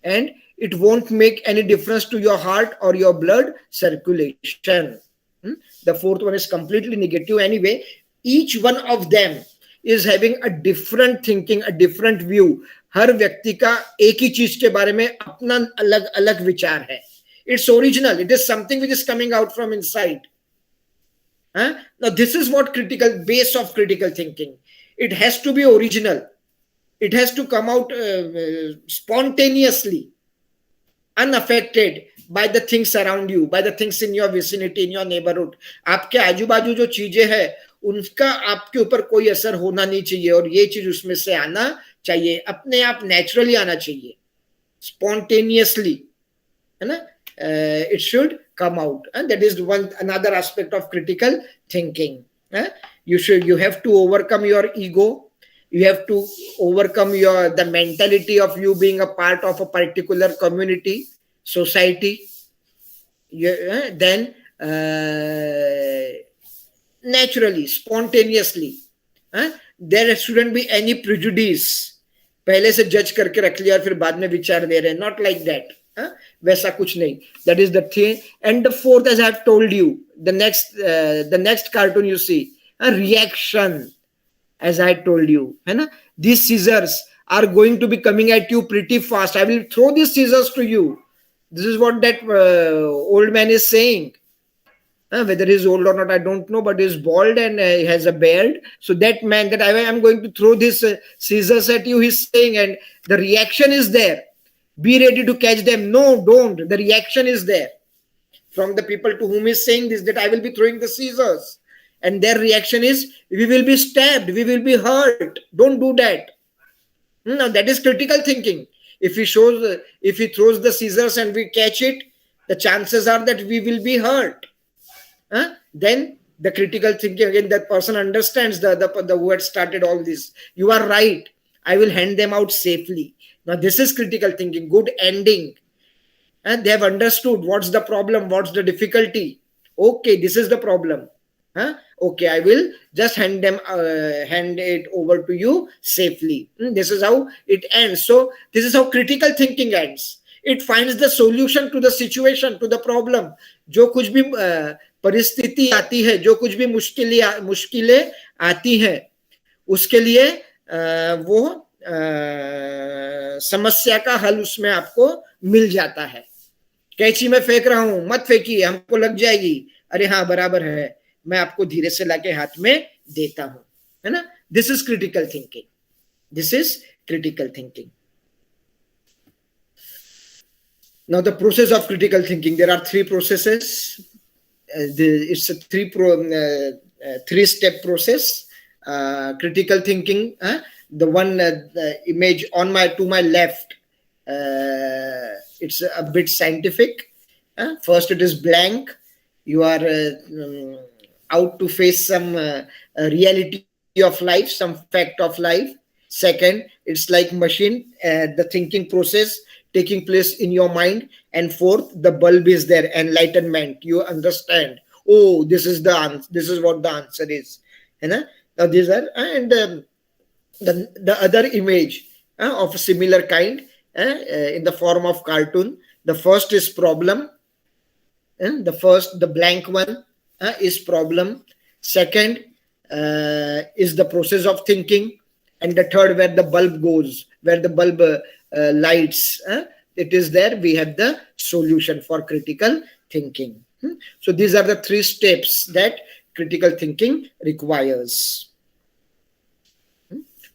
and it won't make any difference to your heart or your blood circulation. The fourth one is completely negative. Anyway, each one of them is having a different thinking, a different view. हर व्यक्ति का एक ही चीज के बारे में अपना अलग अलग विचार है. It's original. It is something which is coming out from inside. Now this is what base of critical thinking. It has to be original. It has to come out spontaneously, unaffected by the things around you, by the things in your vicinity, in your neighborhood. आपके आजू बाजू जो चीजें हैं उनका आपके ऊपर कोई असर होना नहीं चाहिए, और ये चीज उसमें से आना चाहिए, अपने आप नेचुरली आना चाहिए, स्पॉन्टेनियसली, है ना. It should come out, and that is another aspect of critical thinking. You have to overcome your ego. You have to overcome the mentality of you being a part of a particular community, society. Then naturally, spontaneously, there shouldn't be any prejudice. पहले से जज करके रख लिया और फिर बाद में विचार दे रहे हैं, not like that. वैसा कुछ नहीं. That is the thing. And the fourth, as I have told you, the next cartoon you see, a reaction, as I told you, है ना. These scissors are going to be coming at you pretty fast. I will throw these scissors to you. This is what that old man is saying. Whether he's old or not, I don't know, but he's bald and he has a beard. So that man, that I am going to throw these scissors at you, he's saying, and the reaction is there. Be ready to catch them. No, don't. The reaction is there from the people to whom he's saying this, that I will be throwing the scissors. And their reaction is, we will be stabbed, we will be hurt. Don't do that. Now, that is critical thinking. If he throws the scissors and we catch it, the chances are that we will be hurt. Then the critical thinking, again, that person understands the word started all this. You are right. I will hand them out safely. Now, this is critical thinking, good ending. And they have understood what's the problem, what's the difficulty. Okay, this is the problem. Okay, I will just hand it over to you safely. This is how it ends. So, this is how critical thinking ends. It finds the solution to the situation, to the problem. जो कुछ भी परिस्थिति आती है, जो कुछ भी मुश्किलें आती हैं, उसके लिए वो समस्या का हल उसमें आपको मिल जाता है. कैंची में फेंक रहा हूं, मत फेंकिए, हमको लग जाएगी. अरे हाँ, बराबर है, मैं आपको धीरे से लाके हाथ में देता हूं, है ना. This is critical thinking. This is critical thinking. Now, the process of critical thinking, there are three processes. It's a three-step process. Critical thinking, the one image to my left, it's a bit scientific. First, it is blank. You are out to face some reality of life, some fact of life. Second, it's like machine, the thinking process taking place in your mind. And fourth, the bulb is there, enlightenment. You understand, oh, this is the answer, this is what the answer is. Now these are, and the other image of a similar kind in the form of cartoon. The first is problem. The blank one is problem. Second is the process of thinking. And the third, where the bulb goes, where the bulb lights, it is there. We have the solution for critical thinking. So these are the three steps that critical thinking requires.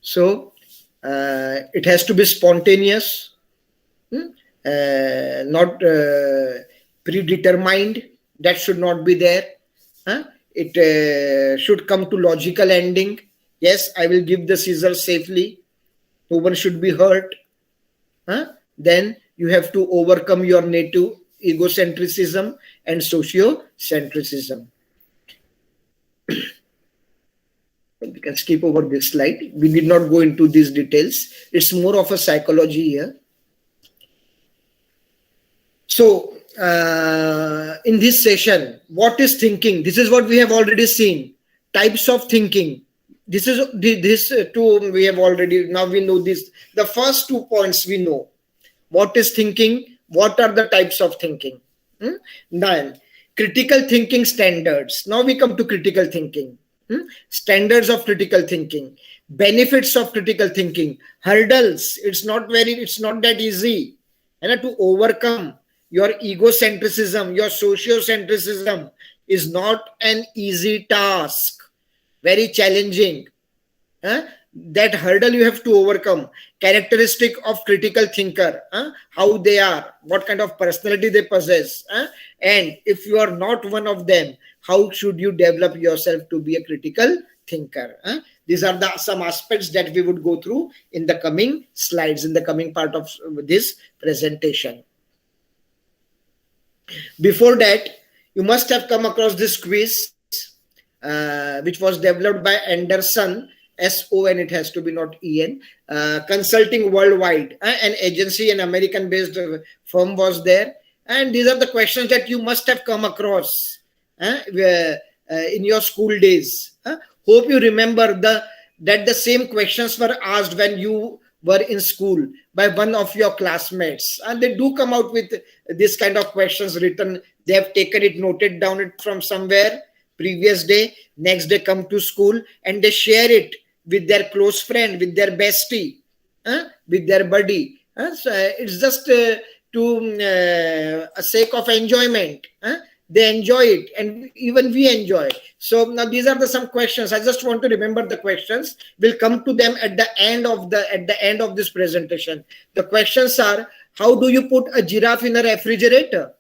So it has to be spontaneous, not predetermined. That should not be there. It should come to logical ending. Yes, I will give the scissors safely. No one should be hurt. Then you have to overcome your native egocentrism and sociocentrism. We can skip over this slide. We did not go into these details. It's more of a psychology here. So, in this session, what is thinking? This is what we have already seen. Types of thinking. This two we have already, now we know this. The first 2 points we know. What is thinking? What are the types of thinking? Then, critical thinking standards. Now we come to critical thinking. Standards of critical thinking. Benefits of critical thinking. Hurdles. It's not that easy. And to overcome your egocentrism, your sociocentrism is not an easy task. Very challenging. that hurdle you have to overcome. Characteristic of critical thinker, how they are, what kind of personality they possess, and if you are not one of them, how should you develop yourself to be a critical thinker. These are some aspects that we would go through in the coming slides, in the coming part of this presentation. Before that, you must have come across this quiz, which was developed by Anderson, SON, it has to be not EN, Consulting Worldwide, an agency, an American-based firm was there. And these are the questions that you must have come across in your school days. Hope you remember that the same questions were asked when you were in school by one of your classmates, and they do come out with this kind of questions written. They have taken it, noted down it from somewhere previous day, next day come to school, and they share it with their close friend, with their bestie, with their buddy. So it's just to a sake of enjoyment. They enjoy it, and even we enjoy it. So now these are some questions. I just want to remember the questions. We'll come to them at the end of this presentation. The questions are: how do you put a giraffe in a refrigerator?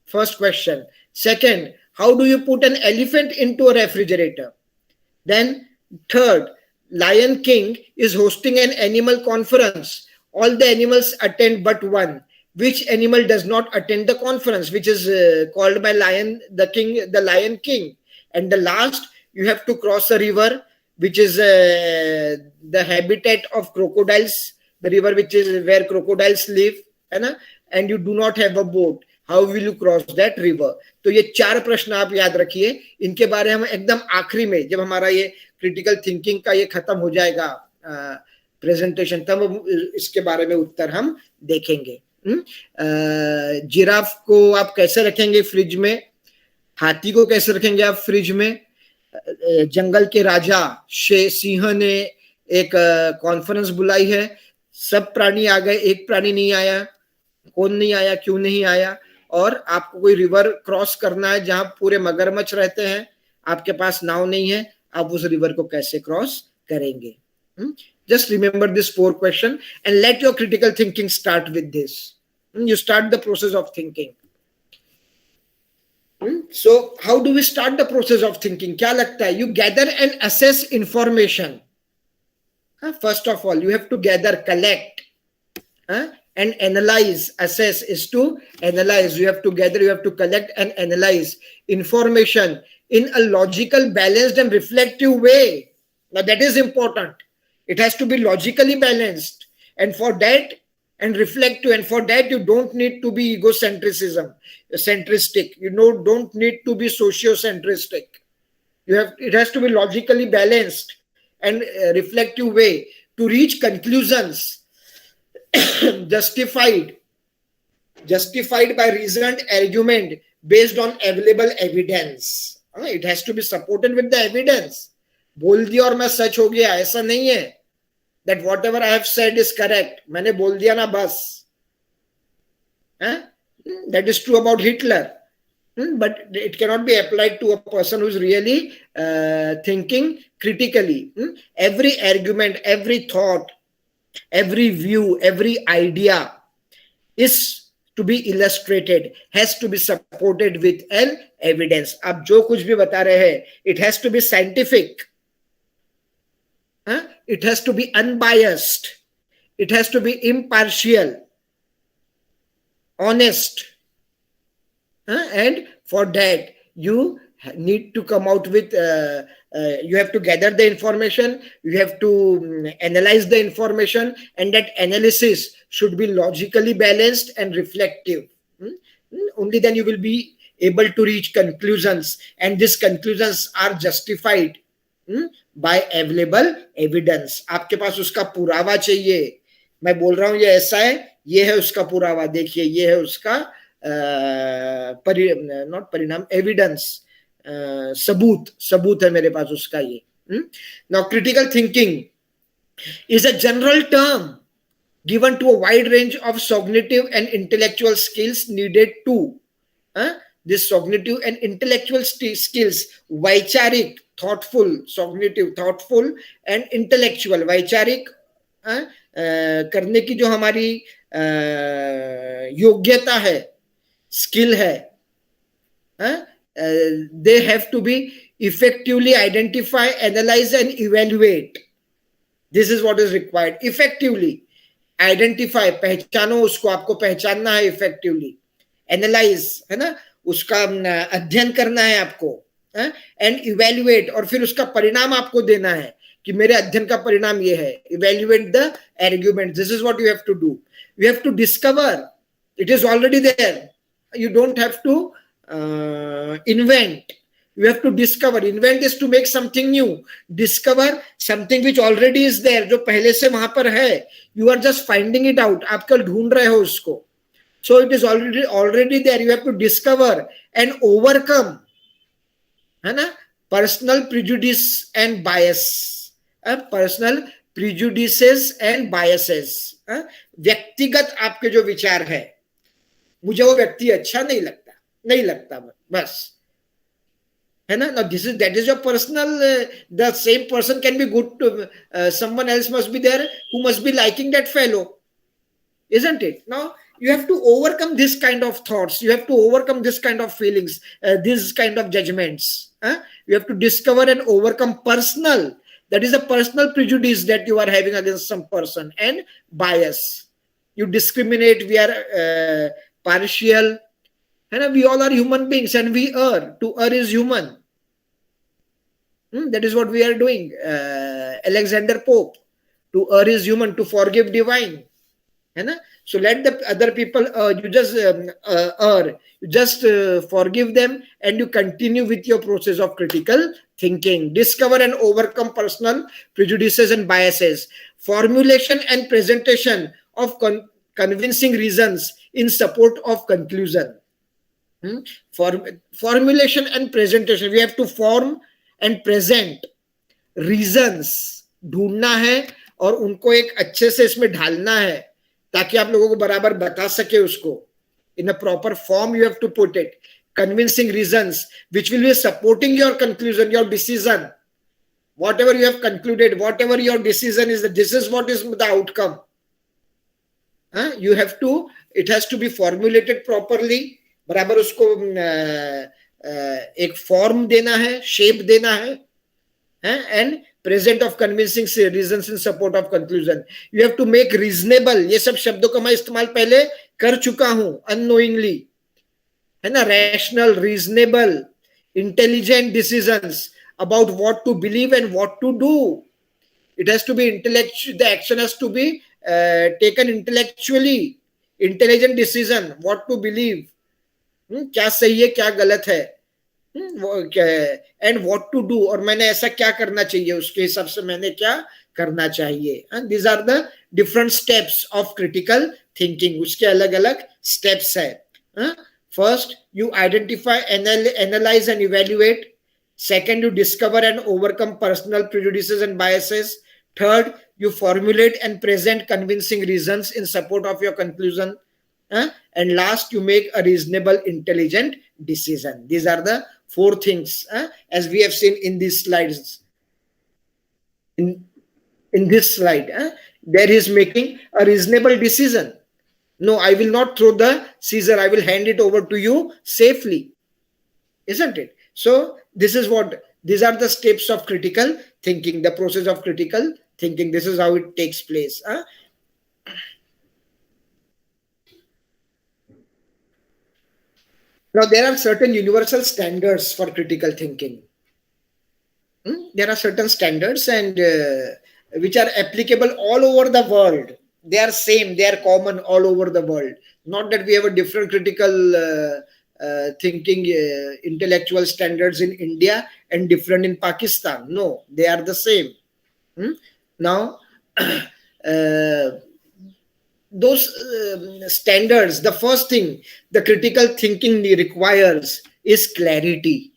First question. Second, how do you put an elephant into a refrigerator? Then third, Lion King is hosting an animal conference. All the animals attend but one. Which animal does not attend the conference, which is called by the Lion King? And the last, you have to cross a river, which is the habitat of crocodiles, the river which is where crocodiles live, and you do not have a boat. How will you cross that river? तो ये 4 प्रश्न आप याद रखिए. इनके बारे हम एकदम आखिरी में, जब हमारा ये क्रिटिकल थिंकिंग का ये खत्म हो जाएगा प्रेजेंटेशन, तब इसके बारे में उत्तर हम देखेंगे. जिराफ को आप कैसे रखेंगे फ्रिज में? हाथी को कैसे रखेंगे आप फ्रिज में? जंगल के राजा सिंह ने एक कॉन्फ्रेंस बुलाई है, सब प्राणी आ गए, एक प्राणी नहीं आया. कौन नहीं आया, क्यों नहीं आया? और आपको कोई रिवर क्रॉस करना है जहां पूरे मगरमच्छ रहते हैं, आपके पास नाव नहीं है, आप उस रिवर को कैसे क्रॉस करेंगे? Just remember this 4 questions and let your critical thinking start with this. You start the process of thinking. So how do we start the process of thinking? क्या लगता है? You gather and assess information. First of all, you have to gather, collect, and analyze. Assess is to analyze. You have to gather, you have to collect and analyze information in a logical, balanced and reflective way. Now that is important. It has to be logically balanced, and for that, and reflective, and for that you don't need to be centristic. You don't need to be sociocentristic. It has to be logically balanced and reflective way to reach conclusions justified by reasoned argument based on available evidence. It has to be supported with the evidence. बोल दिया और मैं सच हो गया, ऐसा नहीं है. That whatever I have said is correct. मैंने बोल दिया ना बस. That is true about Hitler. But it cannot be applied to a person who is really thinking critically. Every argument, every thought, every view, every idea is to be illustrated, has to be supported with an evidence. आप जो कुछ भी बता रहे हैं, it has to be scientific. It has to be unbiased. It has to be impartial, honest. And for that, you need to come out with, you have to gather the information, you have to analyze the information, and that analysis should be logically balanced and reflective. Only then you will be able to reach conclusions, and these conclusions are justified by available evidence. आपके पास उसका पुरावा चाहिए. मैं बोल रहा हूं ये ऐसा है, ये है उसका पुरावा, देखिए ये है उसका नॉट परिणाम, एविडेंस, सबूत है मेरे पास उसका ये. Now critical thinking is a general term given to a wide range of cognitive and intellectual skills needed to this cognitive and intellectual skills, vaicharik, thoughtful, cognitive, thoughtful and intellectual, vaicharik करने की जो हमारी योग्यता है, skill है, they have to be effectively identify, analyze and evaluate. This is what is required. Effectively identify, पहचानो उसको, आपको पहचानना है effectively. Analyze, है ना, उसका अध्ययन करना है आपको, and evaluate, और फिर उसका परिणाम आपको देना है कि मेरे अध्ययन का परिणाम ये है. Evaluate the argument. This is what you have to do. You have to discover. It is already there. You don't have to invent. You have to discover. Invent is to make something new. Discover something which already is there, जो पहले से वहां पर है. You are just finding it out. आप कल ढूंढ रहे हो उसको. So it is already there. You have to discover and overcome, है ना, personal prejudice and bias. Personal prejudices and biases. व्यक्तिगत आपके जो विचार है, मुझे वो व्यक्ति अच्छा नहीं लगता बस, है ना. Now that is your personal, the same person can be good to someone else must be there who must be liking that fellow, isn't it? Now you have to overcome this kind of thoughts, you have to overcome this kind of feelings, this kind of judgments. You have to discover and overcome personal, that is a personal prejudice that you are having against some person, and bias. You discriminate, we are partial. And we all are human beings and we err. To err is human. That is what we are doing. Alexander Pope. To err is human. To forgive divine. So let the other people err. You just err. You just forgive them and you continue with your process of critical thinking. Discover and overcome personal prejudices and biases. Formulation and presentation of convincing reasons in support of conclusion. Formulation and presentation. We have to form and present reasons. ढूंढना है और उनको एक अच्छे से इसमें ढालना है ताकि आप लोगों को बराबर बता सके उसको. In a proper form you have to put it. Convincing reasons which will be supporting your conclusion, your decision. Whatever you have concluded, whatever your decision is, that this is what is the outcome. You have to, it has to be formulated properly. बराबर उसको एक form देना है, shape देना है, and present of convincing reasons in support of conclusion. You have to make reasonable. ये सब शब्दों का मैं इस्तेमाल पहले कर चुका हूं अननोइंगली, है ना. Rational, reasonable, intelligent decisions about what to believe and what to do. It has to be intellectual. The action has to be taken intellectually. Intelligent decision, what to believe, क्या सही है क्या गलत है, एंड व्हाट टू डू, और मैंने ऐसा क्या करना चाहिए, उसके हिसाब से मैंने क्या करना चाहिए. These are the different steps of critical thinking. उसके अलग अलग स्टेप्स है. First you identify, analyse and evaluate. Second you discover and overcome personal prejudices and biases. Third you formulate and present convincing reasons in support of your conclusion. And last, you make a reasonable, intelligent decision. These are the four things, as we have seen in these slides. In this slide, there is making a reasonable decision. No, I will not throw the scissor. I will hand it over to you safely. Isn't it? So this is what, these are the steps of critical thinking, the process of critical thinking. This is how it takes place. Now, there are certain universal standards for critical thinking. There are certain standards and which are applicable all over the world. They are same, they are common all over the world. Not that we have a different critical thinking intellectual standards in India and different in Pakistan. No, they are the same. Now, those standards, the first thing the critical thinking requires is clarity.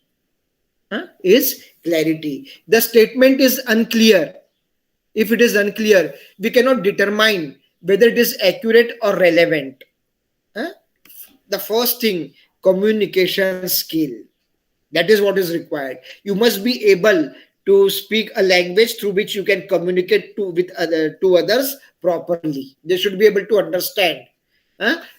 Is clarity. The statement is unclear. If it is unclear, we cannot determine whether it is accurate or relevant. The first thing communication skill. That is what is required. You must be able to speak a language through which you can communicate to others properly. They should be able to understand.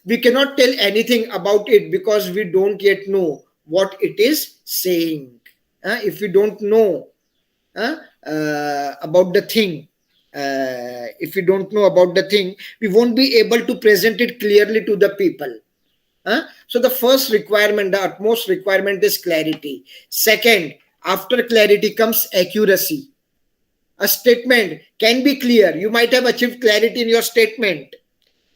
We cannot tell anything about it because we don't yet know what it is saying. If we don't know about the thing, we won't be able to present it clearly to the people. So the first requirement, the utmost requirement is clarity. Second, after clarity comes accuracy. A statement can be clear. You might have achieved clarity in your statement.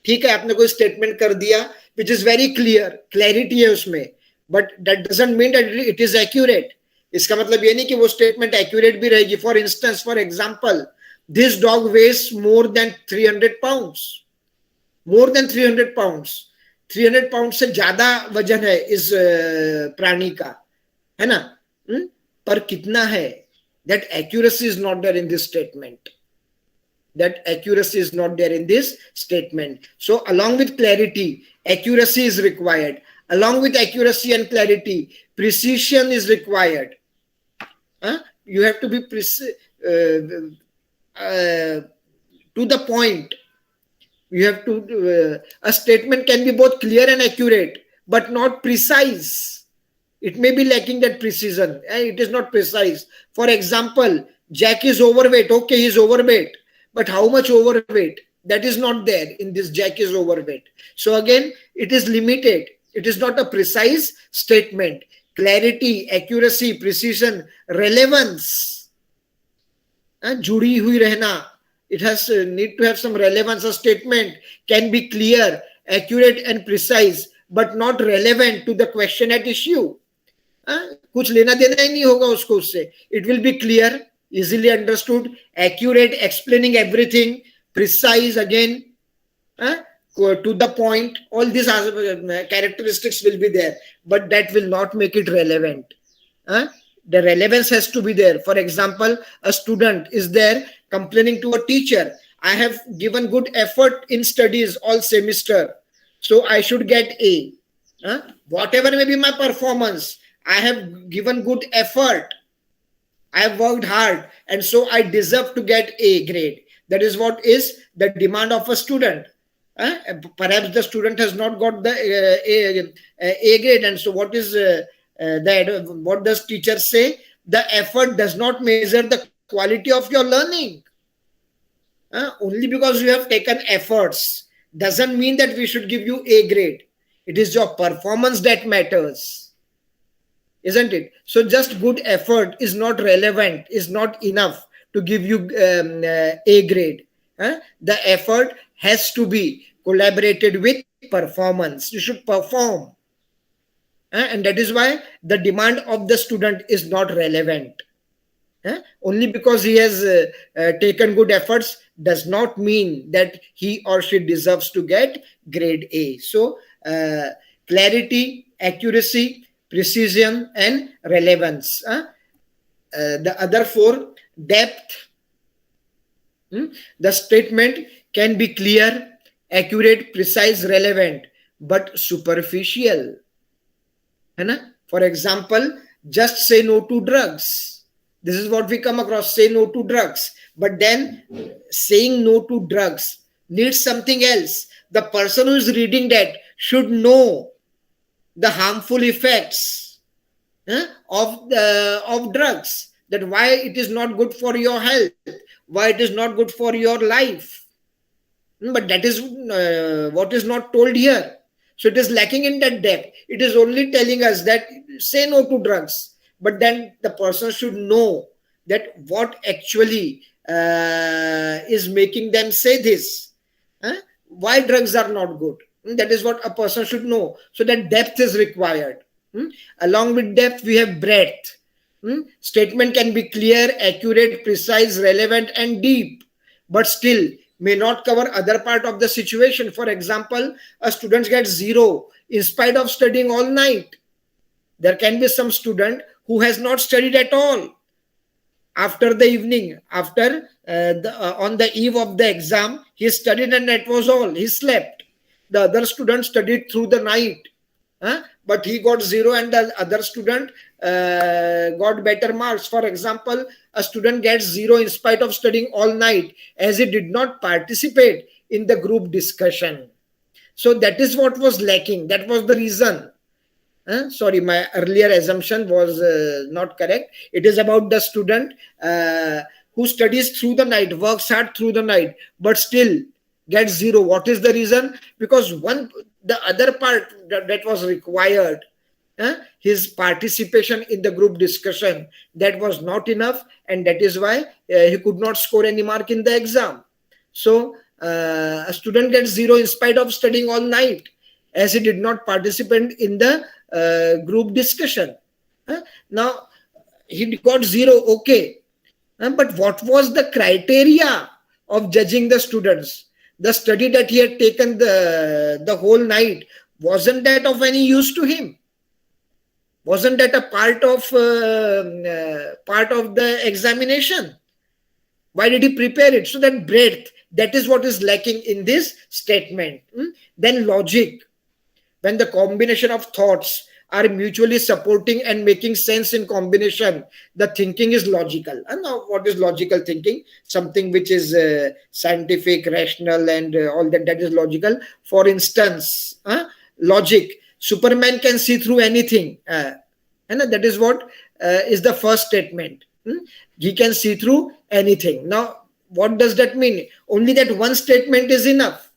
ठीक है, आपने कोई statement कर दिया which is very clear, clarity है उसमें, but that doesn't mean that it is accurate. इसका मतलब ये नहीं कि वो statement accurate भी रहेगी. For instance, for example, this dog weighs more than 300 pounds. More than 300 pounds. 300 pound से ज्यादा वजन है इस प्राणी का, है ना? पर कितना है? That accuracy is not there in this statement. So along with clarity, accuracy is required. Along with accuracy and clarity, precision is required. You have to be to the point. You have to, a statement can be both clear and accurate, but not precise. It may be lacking that precision. It is not precise. For example, Jack is overweight. Okay, he is overweight. But how much overweight? That is not there in this Jack is overweight. So again, it is limited. It is not a precise statement. Clarity, accuracy, precision, relevance. जुड़ी हुई रहना. It has need to have some relevance. A statement can be clear, accurate and precise, but not relevant to the question at issue. कुछ लेना देना ही नहीं होगा उसको उससे. It will be clear, easily understood, accurate, explaining everything, precise again, to the point. All these characteristics will be there, but that will not make it relevant. The relevance has to be there. For example, a student is there complaining to a teacher, I have given good effort in studies all semester, so I should get A. Whatever may be my performance, I have given good effort. I have worked hard, and so I deserve to get A grade. That is what is the demand of a student. Perhaps the student has not got the A grade, and so what is what does teacher say? The effort does not measure the quality of your learning. Only because you have taken efforts doesn't mean that we should give you A grade. It is your performance that matters, isn't it? So just good effort is not relevant, is not enough to give you A grade. The effort has to be collaborated with performance. You should perform. And that is why the demand of the student is not relevant. Only because he has taken good efforts does not mean that he or she deserves to get grade A. So clarity, accuracy, precision and relevance. The other four, depth. The statement can be clear, accurate, precise, relevant, but superficial. For example, just say no to drugs. This is what we come across, say no to drugs. But then saying no to drugs needs something else. The person who is reading that should know the harmful effects of drugs, that why it is not good for your health, why it is not good for your life. But that is what is not told here. So it is lacking in that depth. It is only telling us that say no to drugs. But then the person should know that what actually is making them say this. Why drugs are not good. That is what a person should know. So that depth is required. Along with depth, we have breadth. Statement can be clear, accurate, precise, relevant, and deep, but still may not cover other part of the situation. For example, a student gets 0 in spite of studying all night. There can be some student who has not studied at all. After the evening, after on the eve of the exam, he studied and that was all. He slept. The other student studied through the night. but he got 0 and the other student got better marks. For example, a student gets 0 in spite of studying all night as he did not participate in the group discussion. So that is what was lacking. That was the reason. Sorry, my earlier assumption was not correct. It is about the student who studies through the night, works hard through the night, but still gets 0. What is the reason? Because the other part that was required, his participation in the group discussion, that was not enough, and that is why he could not score any mark in the exam. So a student gets 0 in spite of studying all night as he did not participate in the group discussion. Now he got 0, okay, but what was the criteria of judging the students? The study that he had taken the whole night, wasn't that of any use to him? Wasn't that a part of the examination? Why did he prepare it? So that breadth, that is what is lacking in this statement. Then logic, when the combination of thoughts are mutually supporting and making sense in combination, the thinking is logical. And now what is logical thinking? Something which is scientific, rational, and all that is logical. For instance, logic, Superman can see through anything. And that is what is the first statement. He can see through anything. Now, what does that mean? Only that one statement is enough.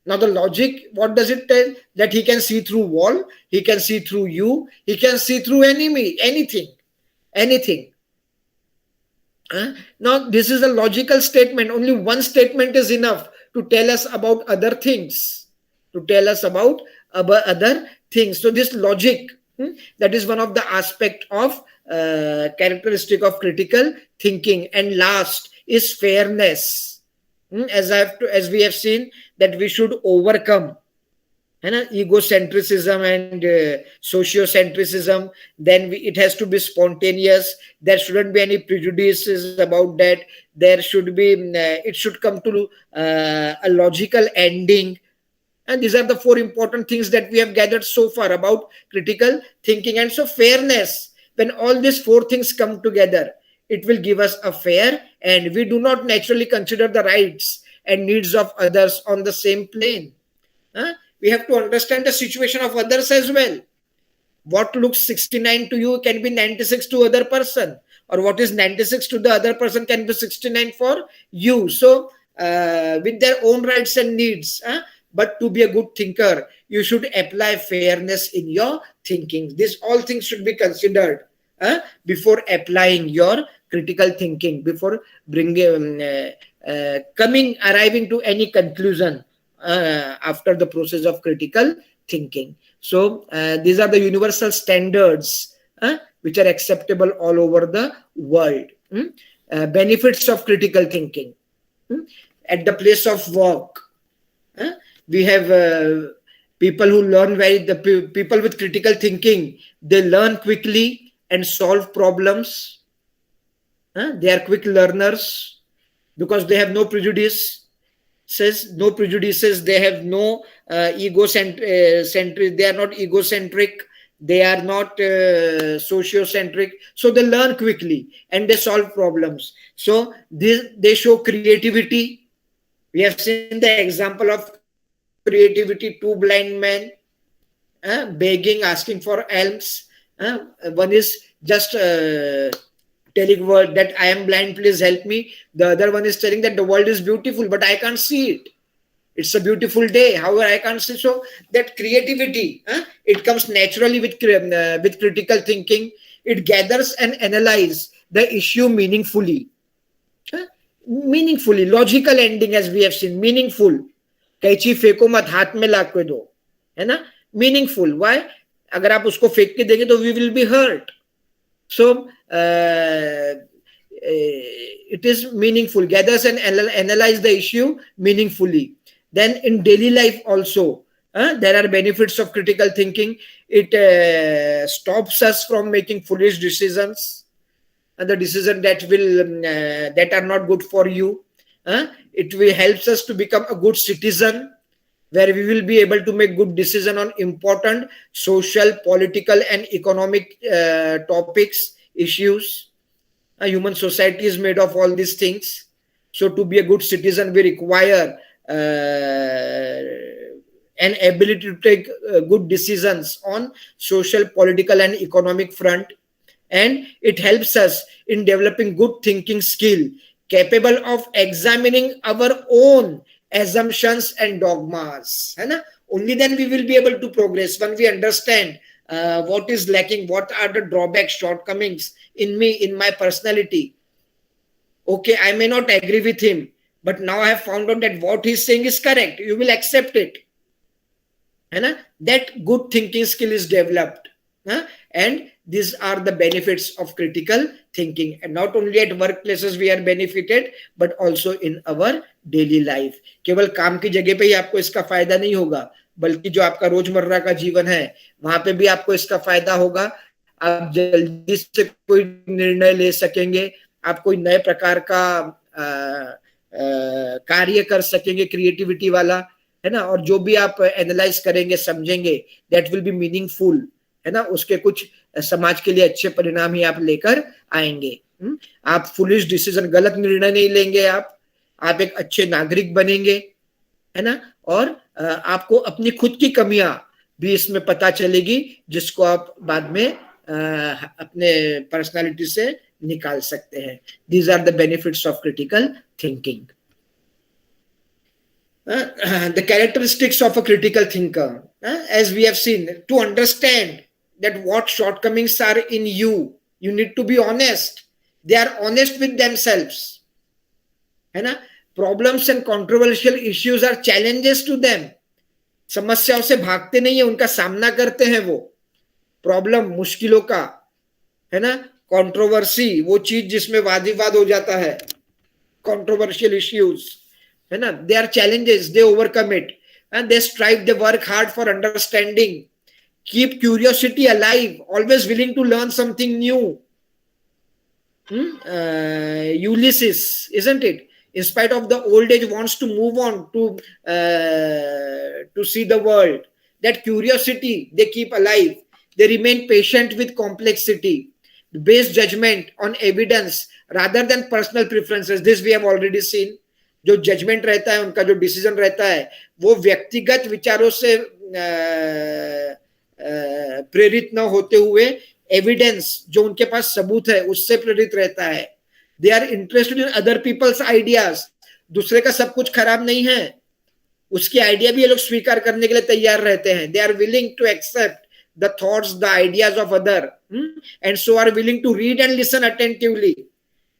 Now the logic, what does it tell? That he can see through wall, he can see through you, he can see through anything. Now this is a logical statement. Only one statement is enough to tell us about other things. So this logic, that is one of the aspect of characteristic of critical thinking. And last is fairness. As we have seen, that we should overcome egocentrism and sociocentrism. Then it has to be spontaneous. There shouldn't be any prejudices about that. There should be, it should come to a logical ending. And these are the 4 important things that we have gathered so far about critical thinking. And so fairness, when all these 4 things come together, it will give us a fair, and we do not naturally consider the rights and needs of others on the same plane. We have to understand the situation of others as well. What looks 69 to you can be 96 to other person, or what is 96 to the other person can be 69 for you. So with their own rights and needs, but to be a good thinker, you should apply fairness in your thinking. These all things should be considered before applying your critical thinking, before arriving to any conclusion after the process of critical thinking. So these are the universal standards which are acceptable all over the world. Benefits of critical thinking. At the place of work, we have people who learn people with critical thinking, they learn quickly and solve problems. They are quick learners because they have no prejudices. They have no egocentric. They are not egocentric. They are not sociocentric. So they learn quickly and they solve problems. So they show creativity. We have seen the example of creativity, 2 blind men begging, asking for alms. One is just telling world that I am blind, please help me. The other one is telling that the world is beautiful, but I can't see it. It's a beautiful day, however I can't see. So that creativity, it comes naturally with critical thinking. It gathers and analyzes the issue meaningfully. Logical ending, as we have seen, meaningful. कैंची फेंको मत, हाथ में ला के दो, है ना, meaningful. Why? अगर आप उसको फेंक के देंगे तो we will be hurt. So it is meaningful, gathers and analyze the issue meaningfully. Then in daily life also, there are benefits of critical thinking. It stops us from making foolish decisions, and the decisions that are not good for you. It will helps us to become a good citizen. where we will be able to make good decision on important social, political and economic topics, issues. A human society is made of all these things. So to be a good citizen, we require an ability to take good decisions on social, political and economic front. And it helps us in developing good thinking skill, capable of examining our own assumptions and dogmas. है ना? Only then we will be able to progress when we understand what is lacking, what are the drawbacks, shortcomings in me, in my personality. Okay, I may not agree with him, but now I have found out that what he's saying is correct. You will accept it. है ना? That good thinking skill is developed. And these are the benefits of critical thinking. And not only at workplaces we are benefited, but also in our daily life. केवल काम की जगह पे ही आपको इसका फायदा नहीं होगा, बल्कि जो आपका रोजमर्रा का जीवन है वहां पे भी आपको इसका फायदा होगा. आप जल्दी से कोई निर्णय ले सकेंगे, आप कोई नए प्रकार का कार्य कर सकेंगे, क्रिएटिविटी वाला, है ना. और जो भी आप एनालाइज करेंगे, समझेंगे, दैट विल बी मीनिंगफुल, है ना. उसके कुछ समाज के लिए अच्छे परिणाम ही आप लेकर आएंगे. आप फुलिश डिसीजन, गलत निर्णय नहीं लेंगे, आप एक अच्छे नागरिक बनेंगे, है ना. और आपको अपनी खुद की कमियां भी इसमें पता चलेगी, जिसको आप बाद में अपने पर्सनालिटी से निकाल सकते हैं. These are the benefits of critical thinking. The characteristics of a critical thinker, as we have seen, to understand that what shortcomings are in you, you need to be honest. They are honest with themselves, है ना. Problems and controversial issues are challenges to them. समस्याओं से भागते नहीं है, उनका सामना करते हैं वो. प्रॉब्लम, मुश्किलों का, है ना. कंट्रोवर्सी, वो चीज जिसमें वाद विवाद हो जाता है, controversial issues, है ना. They are challenges, they overcome it, and they strive, they work hard for understanding, keep curiosity alive, always willing to learn something new. Ulysses, isn't it? In spite of the old age, wants to move on to see the world. That curiosity they keep alive. They remain patient with complexity, base judgment on evidence rather than personal preferences. This we have already seen. जो judgement रहता है उनका, जो decision रहता है, वो व्यक्तिगत विचारों से प्रेरित न होते हुए एविडेंस, जो उनके पास सबूत है, उससे प्रेरित रहता है. They are interested in other people's ideas. दूसरे का सब कुछ खराब नहीं है, उसकी आइडिया भी ये लोग स्वीकार करने के लिए तैयार रहते हैं. They are willing to accept the thoughts, the ideas of other, and so are willing to read and listen attentively.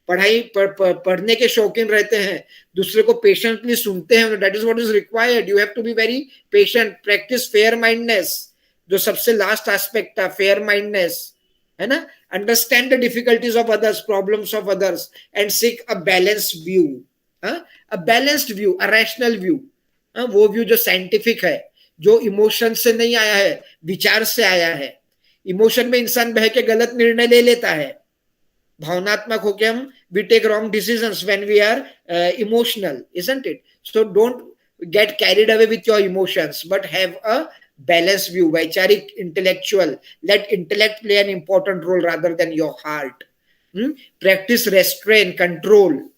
पढ़ने के शौकीन रहते हैं, दूसरे को पेशेंटली सुनते हैं. That is what is required. You have to be very patient. Practise fair mindness, जो सबसे लास्ट एस्पेक्ट था, फेयर माइंडनेस, है ना. Understand the difficulties of others, problems of others, and seek a balanced view. A balanced view, a rational view. वो view जो scientific है, जो emotion से नहीं आया है, विचार से आया है. इमोशन में इंसान बह के गलत निर्णय ले लेता है. भावनात्मक होके हम we take wrong decisions when we are emotional, isn't it? So don't get carried away with your emotions, but have a balanced view, vaicharik, intellectual. Let intellect play an important role rather than your heart. Practice restraint, control.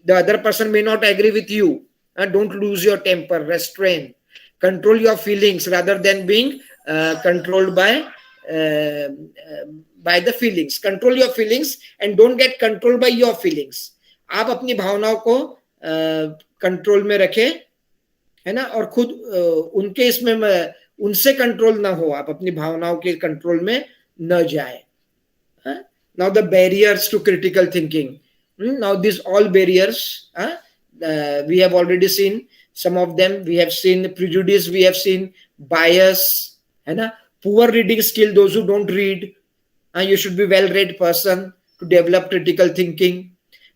The other person may not agree with you. Don't lose your temper. Restrain. Control your feelings rather than being controlled by the feelings. Control your feelings and don't get controlled by your feelings. आप अपनी भावनाओं को control में रखें, है ना. और खुद उनके इसमें उनसे कंट्रोल ना हो, आप अपनी भावनाओं के कंट्रोल में न जाए. Now the barriers to critical thinking. Now these all barriers, we have already seen some of them. We have seen prejudice, we have seen bias, है ना. Poor reading skill, those who don't read. You should be well-read person to develop critical thinking.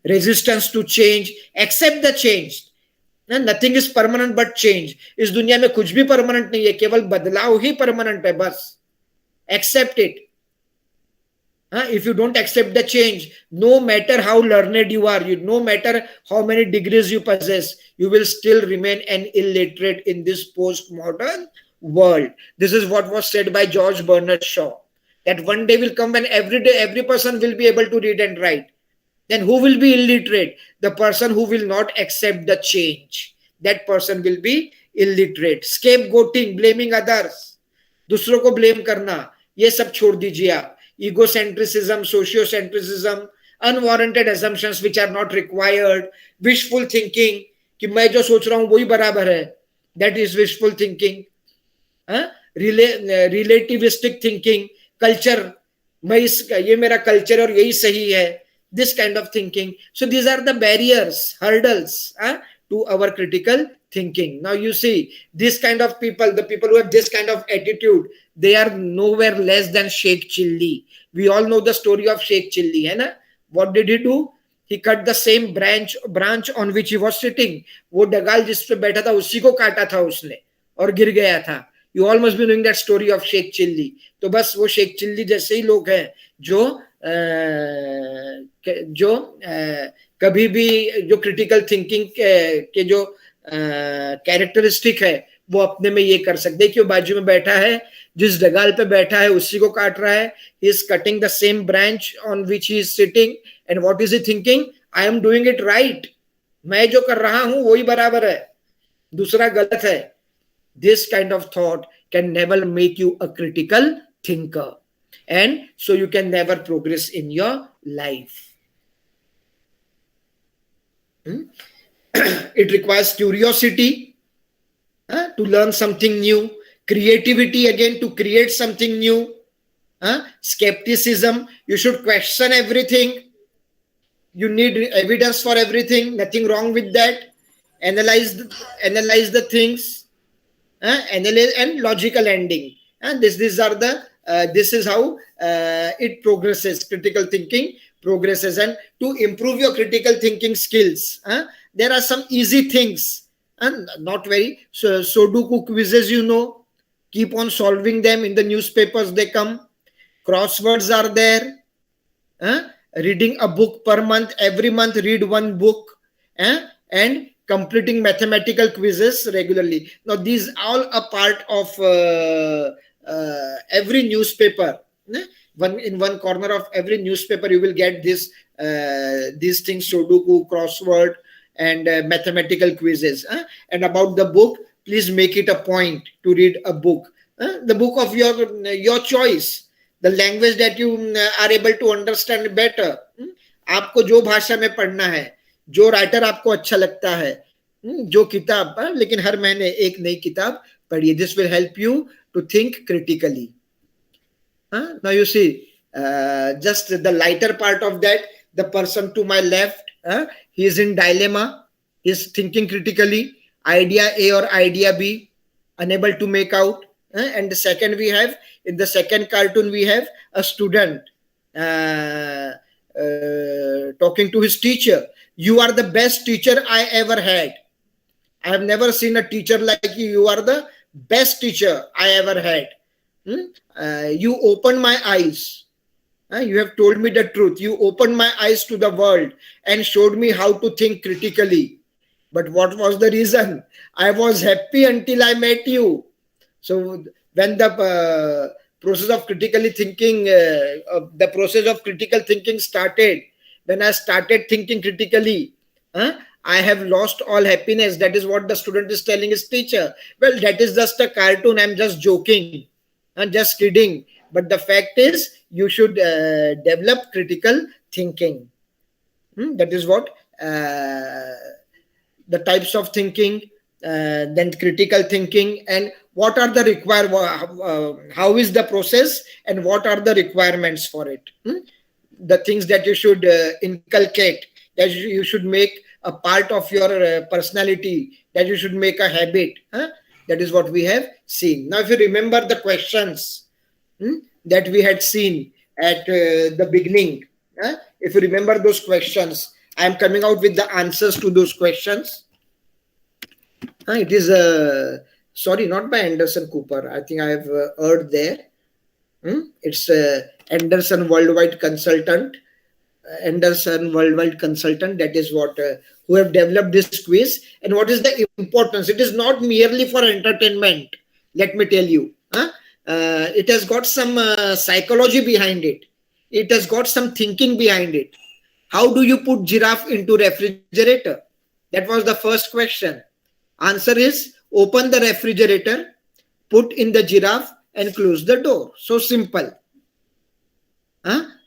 Resistance to change, accept the change. Nothing is permanent but change. इस दुनिया में कुछ भी permanent नहीं है, केवल बदलाव ही परमानेंट है, बस. Accept it. If you don't accept the change, no matter how learned you are, no matter how many degrees you possess, you will still remain an illiterate in this postmodern world. This is what was said by George Bernard Shaw, that one day will come when every day every person will be able to read and write. Then who will be illiterate? The person who will not accept the change. That person will be illiterate. Scapegoating, blaming others, दूसरों को blame करना, ये सब छोड़ दीजिए आप. Egocentrism, sociocentrism, unwarranted assumptions which are not required, wishful thinking कि मैं जो सोच रहा हूं वही बराबर है, that is wishful thinking. Relativistic thinking, culture, ये मेरा culture और यही सही है, this kind of thinking. So these are the barriers, hurdles to our critical thinking. Now you see, this kind of people, the people who have this kind of attitude, they are nowhere less than Sheikh Chilli. We all know the story of Sheikh Chilli, है ना? What did he do? He cut the same branch on which he was sitting. वो डगाल जिस पे बैठा था उसी को काटा था उसने और गिर गया था. You all must be knowing that story of Sheikh Chilli. तो बस वो Sheikh Chilli जैसे ही लोग हैं जो कभी भी जो क्रिटिकल थिंकिंग के जो कैरेक्टरिस्टिक है वो अपने में ये कर सकते. क्यों बाजू में बैठा है, जिस डगाल पे बैठा है उसी को काट रहा है. He is cutting the same branch on which he is sitting, and what is he thinking? I am doing it right. मैं जो कर रहा हूं वही बराबर है, दूसरा गलत है. This kind of thought can never make you a critical thinker, and so you can never progress in your life. It requires curiosity to learn something new, creativity again to create something new, skepticism, you should question everything, you need evidence for everything, nothing wrong with that. Analyze the things, analyze and logical ending, and this is how it progresses. Critical thinking progresses. And to improve your critical thinking skills, there are some easy things, and not very Sudoku quizzes, keep on solving them. In the newspapers they come. Crosswords are there. Reading a book per month, every month read one book, and completing mathematical quizzes regularly. Now these all a part of every newspaper. In one corner of every newspaper you will get these things: Sudoku, crossword, and mathematical quizzes. And about the book, please make it a point to read a book, the book of your choice, the language that you are able to understand better. आपको जो भाषा में पढ़ना है, जो writer आपको अच्छा लगता है, जो किताब, लेकिन हर महीने एक नई किताब पढ़िए. This will help you to think critically. Now you see, just the lighter part of that, the person to my left, he is in dilemma, he is thinking critically, idea A or idea B, unable to make out. And the second we have, in the second cartoon we have a student talking to his teacher. You are the best teacher I ever had. I have never seen a teacher like you. You are the best teacher I ever had. You opened my eyes. You have told me the truth. You opened my eyes to the world and showed me how to think critically. But what was the reason? I was happy until I met you. So when the process of critical thinking started, when I started thinking critically, I have lost all happiness. That is what the student is telling his teacher. Well, that is just a cartoon. I'm just joking. I'm just kidding. But the fact is, you should develop critical thinking. That is what the types of thinking, then critical thinking, and what are the how is the process, and what are the requirements for it. The things that you should inculcate, that you should make a part of your personality, that you should make a habit. That is what we have seen. Now, if you remember the questions that we had seen at the beginning, if you remember those questions, I am coming out with the answers to those questions. It is, sorry, not by Anderson Cooper. I think I have erred there. It's Anderson Worldwide Consultant. Anderson Worldwide Consultant. That is what who have developed this quiz. And what is the importance? It is not merely for entertainment. Let me tell you. It has got some psychology behind it. It has got some thinking behind it. How do you put giraffe into refrigerator? That was the first question. Answer is open the refrigerator, put in the giraffe and close the door. So simple.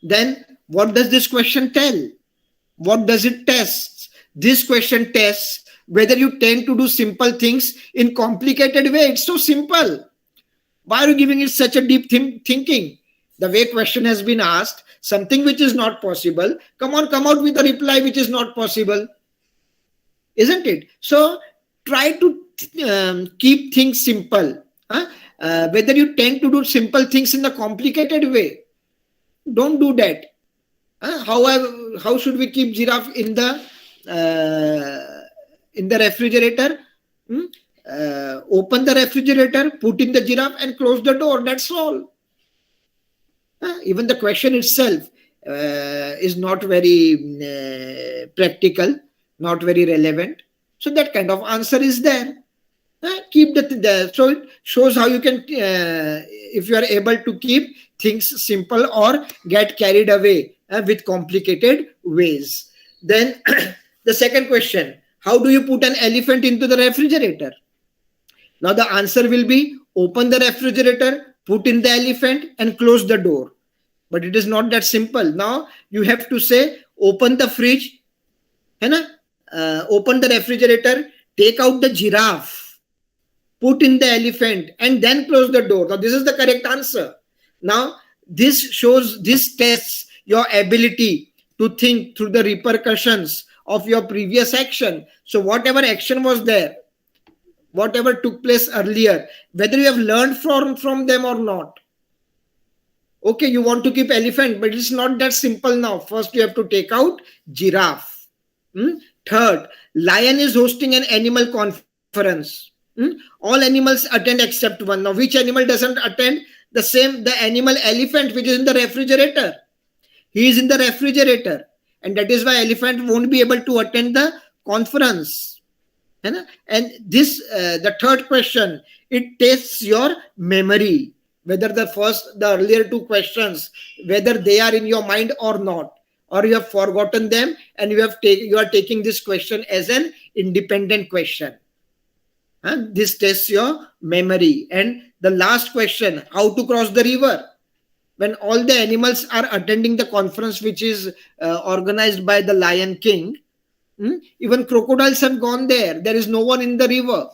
Then what does this question tell? What does it test? This question tests whether you tend to do simple things in complicated way. It's so simple. Why are you giving it such a deep thinking? The way question has been asked, something which is not possible, come out with a reply which is not possible. Isn't it? So try to keep things simple. Whether you tend to do simple things in a complicated way, don't do that. How should we keep giraffe in the refrigerator? Open the refrigerator, put in the giraffe and close the door. That's all. Even the question itself is not very practical, not very relevant. So that kind of answer is there. Keep that there. So it shows how you can, if you are able to keep things simple or get carried away with complicated ways. Then the second question, how do you put an elephant into the refrigerator? Now the answer will be open the refrigerator, put in the elephant and close the door. But it is not that simple. Now you have to say open the fridge, open the refrigerator, take out the giraffe, put in the elephant and then close the door. Now this is the correct answer. Now this tests your ability to think through the repercussions of your previous action. So whatever action was there, whatever took place earlier, whether you have learned from them or not. Okay, you want to keep elephant, but it's not that simple now. First, you have to take out giraffe. Third, lion is hosting an animal conference. All animals attend except one. Now, which animal doesn't attend? The animal elephant, which is in the refrigerator. He is in the refrigerator. And that is why elephant won't be able to attend the conference. And this, the third question, it tests your memory. Whether the earlier two questions, whether they are in your mind or not, or you have forgotten them and you are taking this question as an independent question. This tests your memory. And the last question, how to cross the river? When all the animals are attending the conference which is organized by the Lion King, even crocodiles have gone there. There is no one in the river.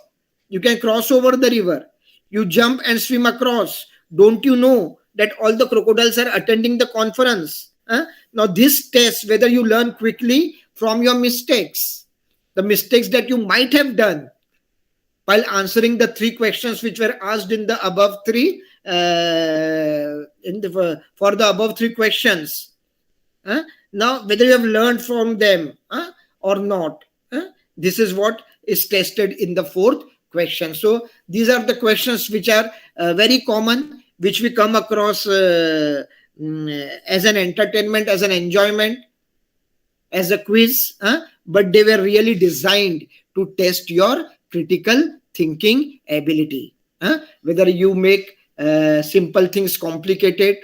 You can cross over the river. You jump and swim across. Don't you know that all the crocodiles are attending the conference? Now this tests whether you learn quickly from your mistakes. The mistakes that you might have done while answering the three questions which were asked in the above three, for the above three questions. Now whether you have learned from them or not. This is what is tested in the fourth question. So these are the questions which are very common, which we come across as an entertainment, as an enjoyment, as a quiz, but they were really designed to test your critical thinking ability. Whether you make simple things complicated,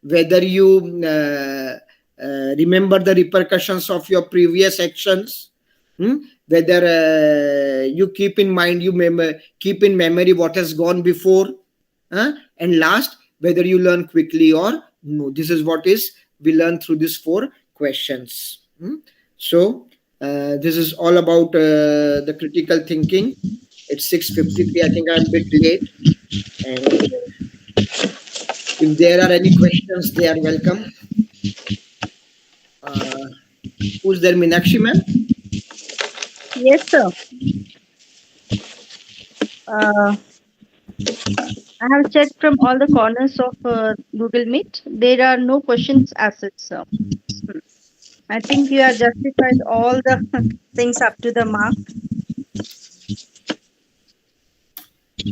whether you remember the repercussions of your previous actions, whether you keep in mind, keep in memory what has gone before, and last, whether you learn quickly or no. This is what we learn through these four questions. So this is all about the critical thinking. It's 6:53. I think I'm a bit late. And if there are any questions, they are welcome. Who's there, Meenakshi ma'am? Yes, sir. I have checked from all the corners of Google Meet. There are no questions as such, sir. I think you have justified all the things up to the mark.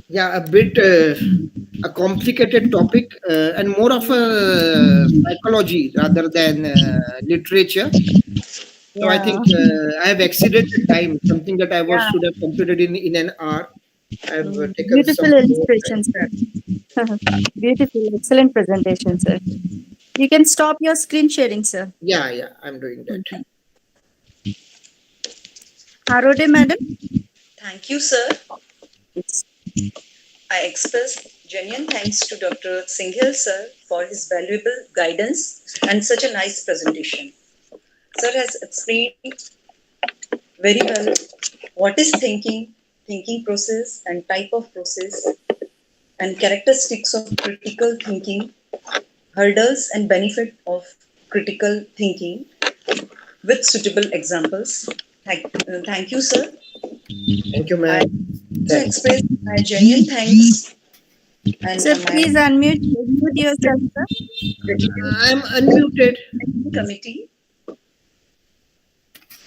Yeah, a bit a complicated topic and more of a psychology rather than literature. So I think Yeah. I have exceeded the time, something that I was Yeah. should have completed in an hour. I've taken some Beautiful more illustration, time. sir. Beautiful, excellent presentation, sir. You can stop your screen sharing, sir. Yeah, yeah, I'm doing that. Harode, madam. Thank you, sir. Yes. I express genuine thanks to Dr. Singhel, sir, for his valuable guidance and such a nice presentation. Sir has explained very well what is thinking, thinking process and type of process, and characteristics of critical thinking, hurdles and benefit of critical thinking with suitable examples. Thank you, sir. Thank you, I ma'am. also express my genuine thanks and Sir, my please unmute yourself, sir. gratitude I'm unmuted. committee.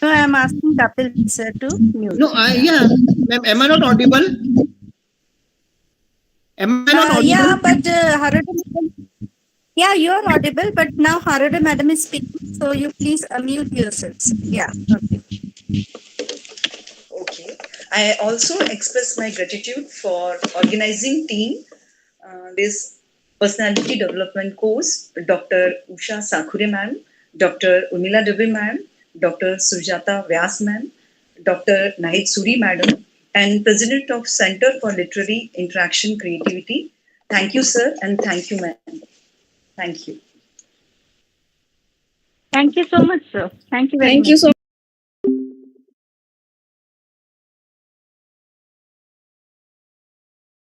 No, I am asking Kapil, sir, to mute. No, yeah, ma'am, am I not audible? Am I not audible? Yeah, but Harode, madam. Yeah, you are audible, but now Harode, madam is speaking, so you please unmute yourselves. Yeah. Okay. Okay. I also express my gratitude for organizing team this personality development course, Dr. Usha Sakhure ma'am, Dr. Unila Dubey ma'am, Dr. Sujata Vyas ma'am, Dr. Nahid Suri madam, and President of Center for Literary Interaction Creativity. Thank you, sir, and thank you, ma'am. Thank you. Thank you so much, sir. Thank you very Thank much. you so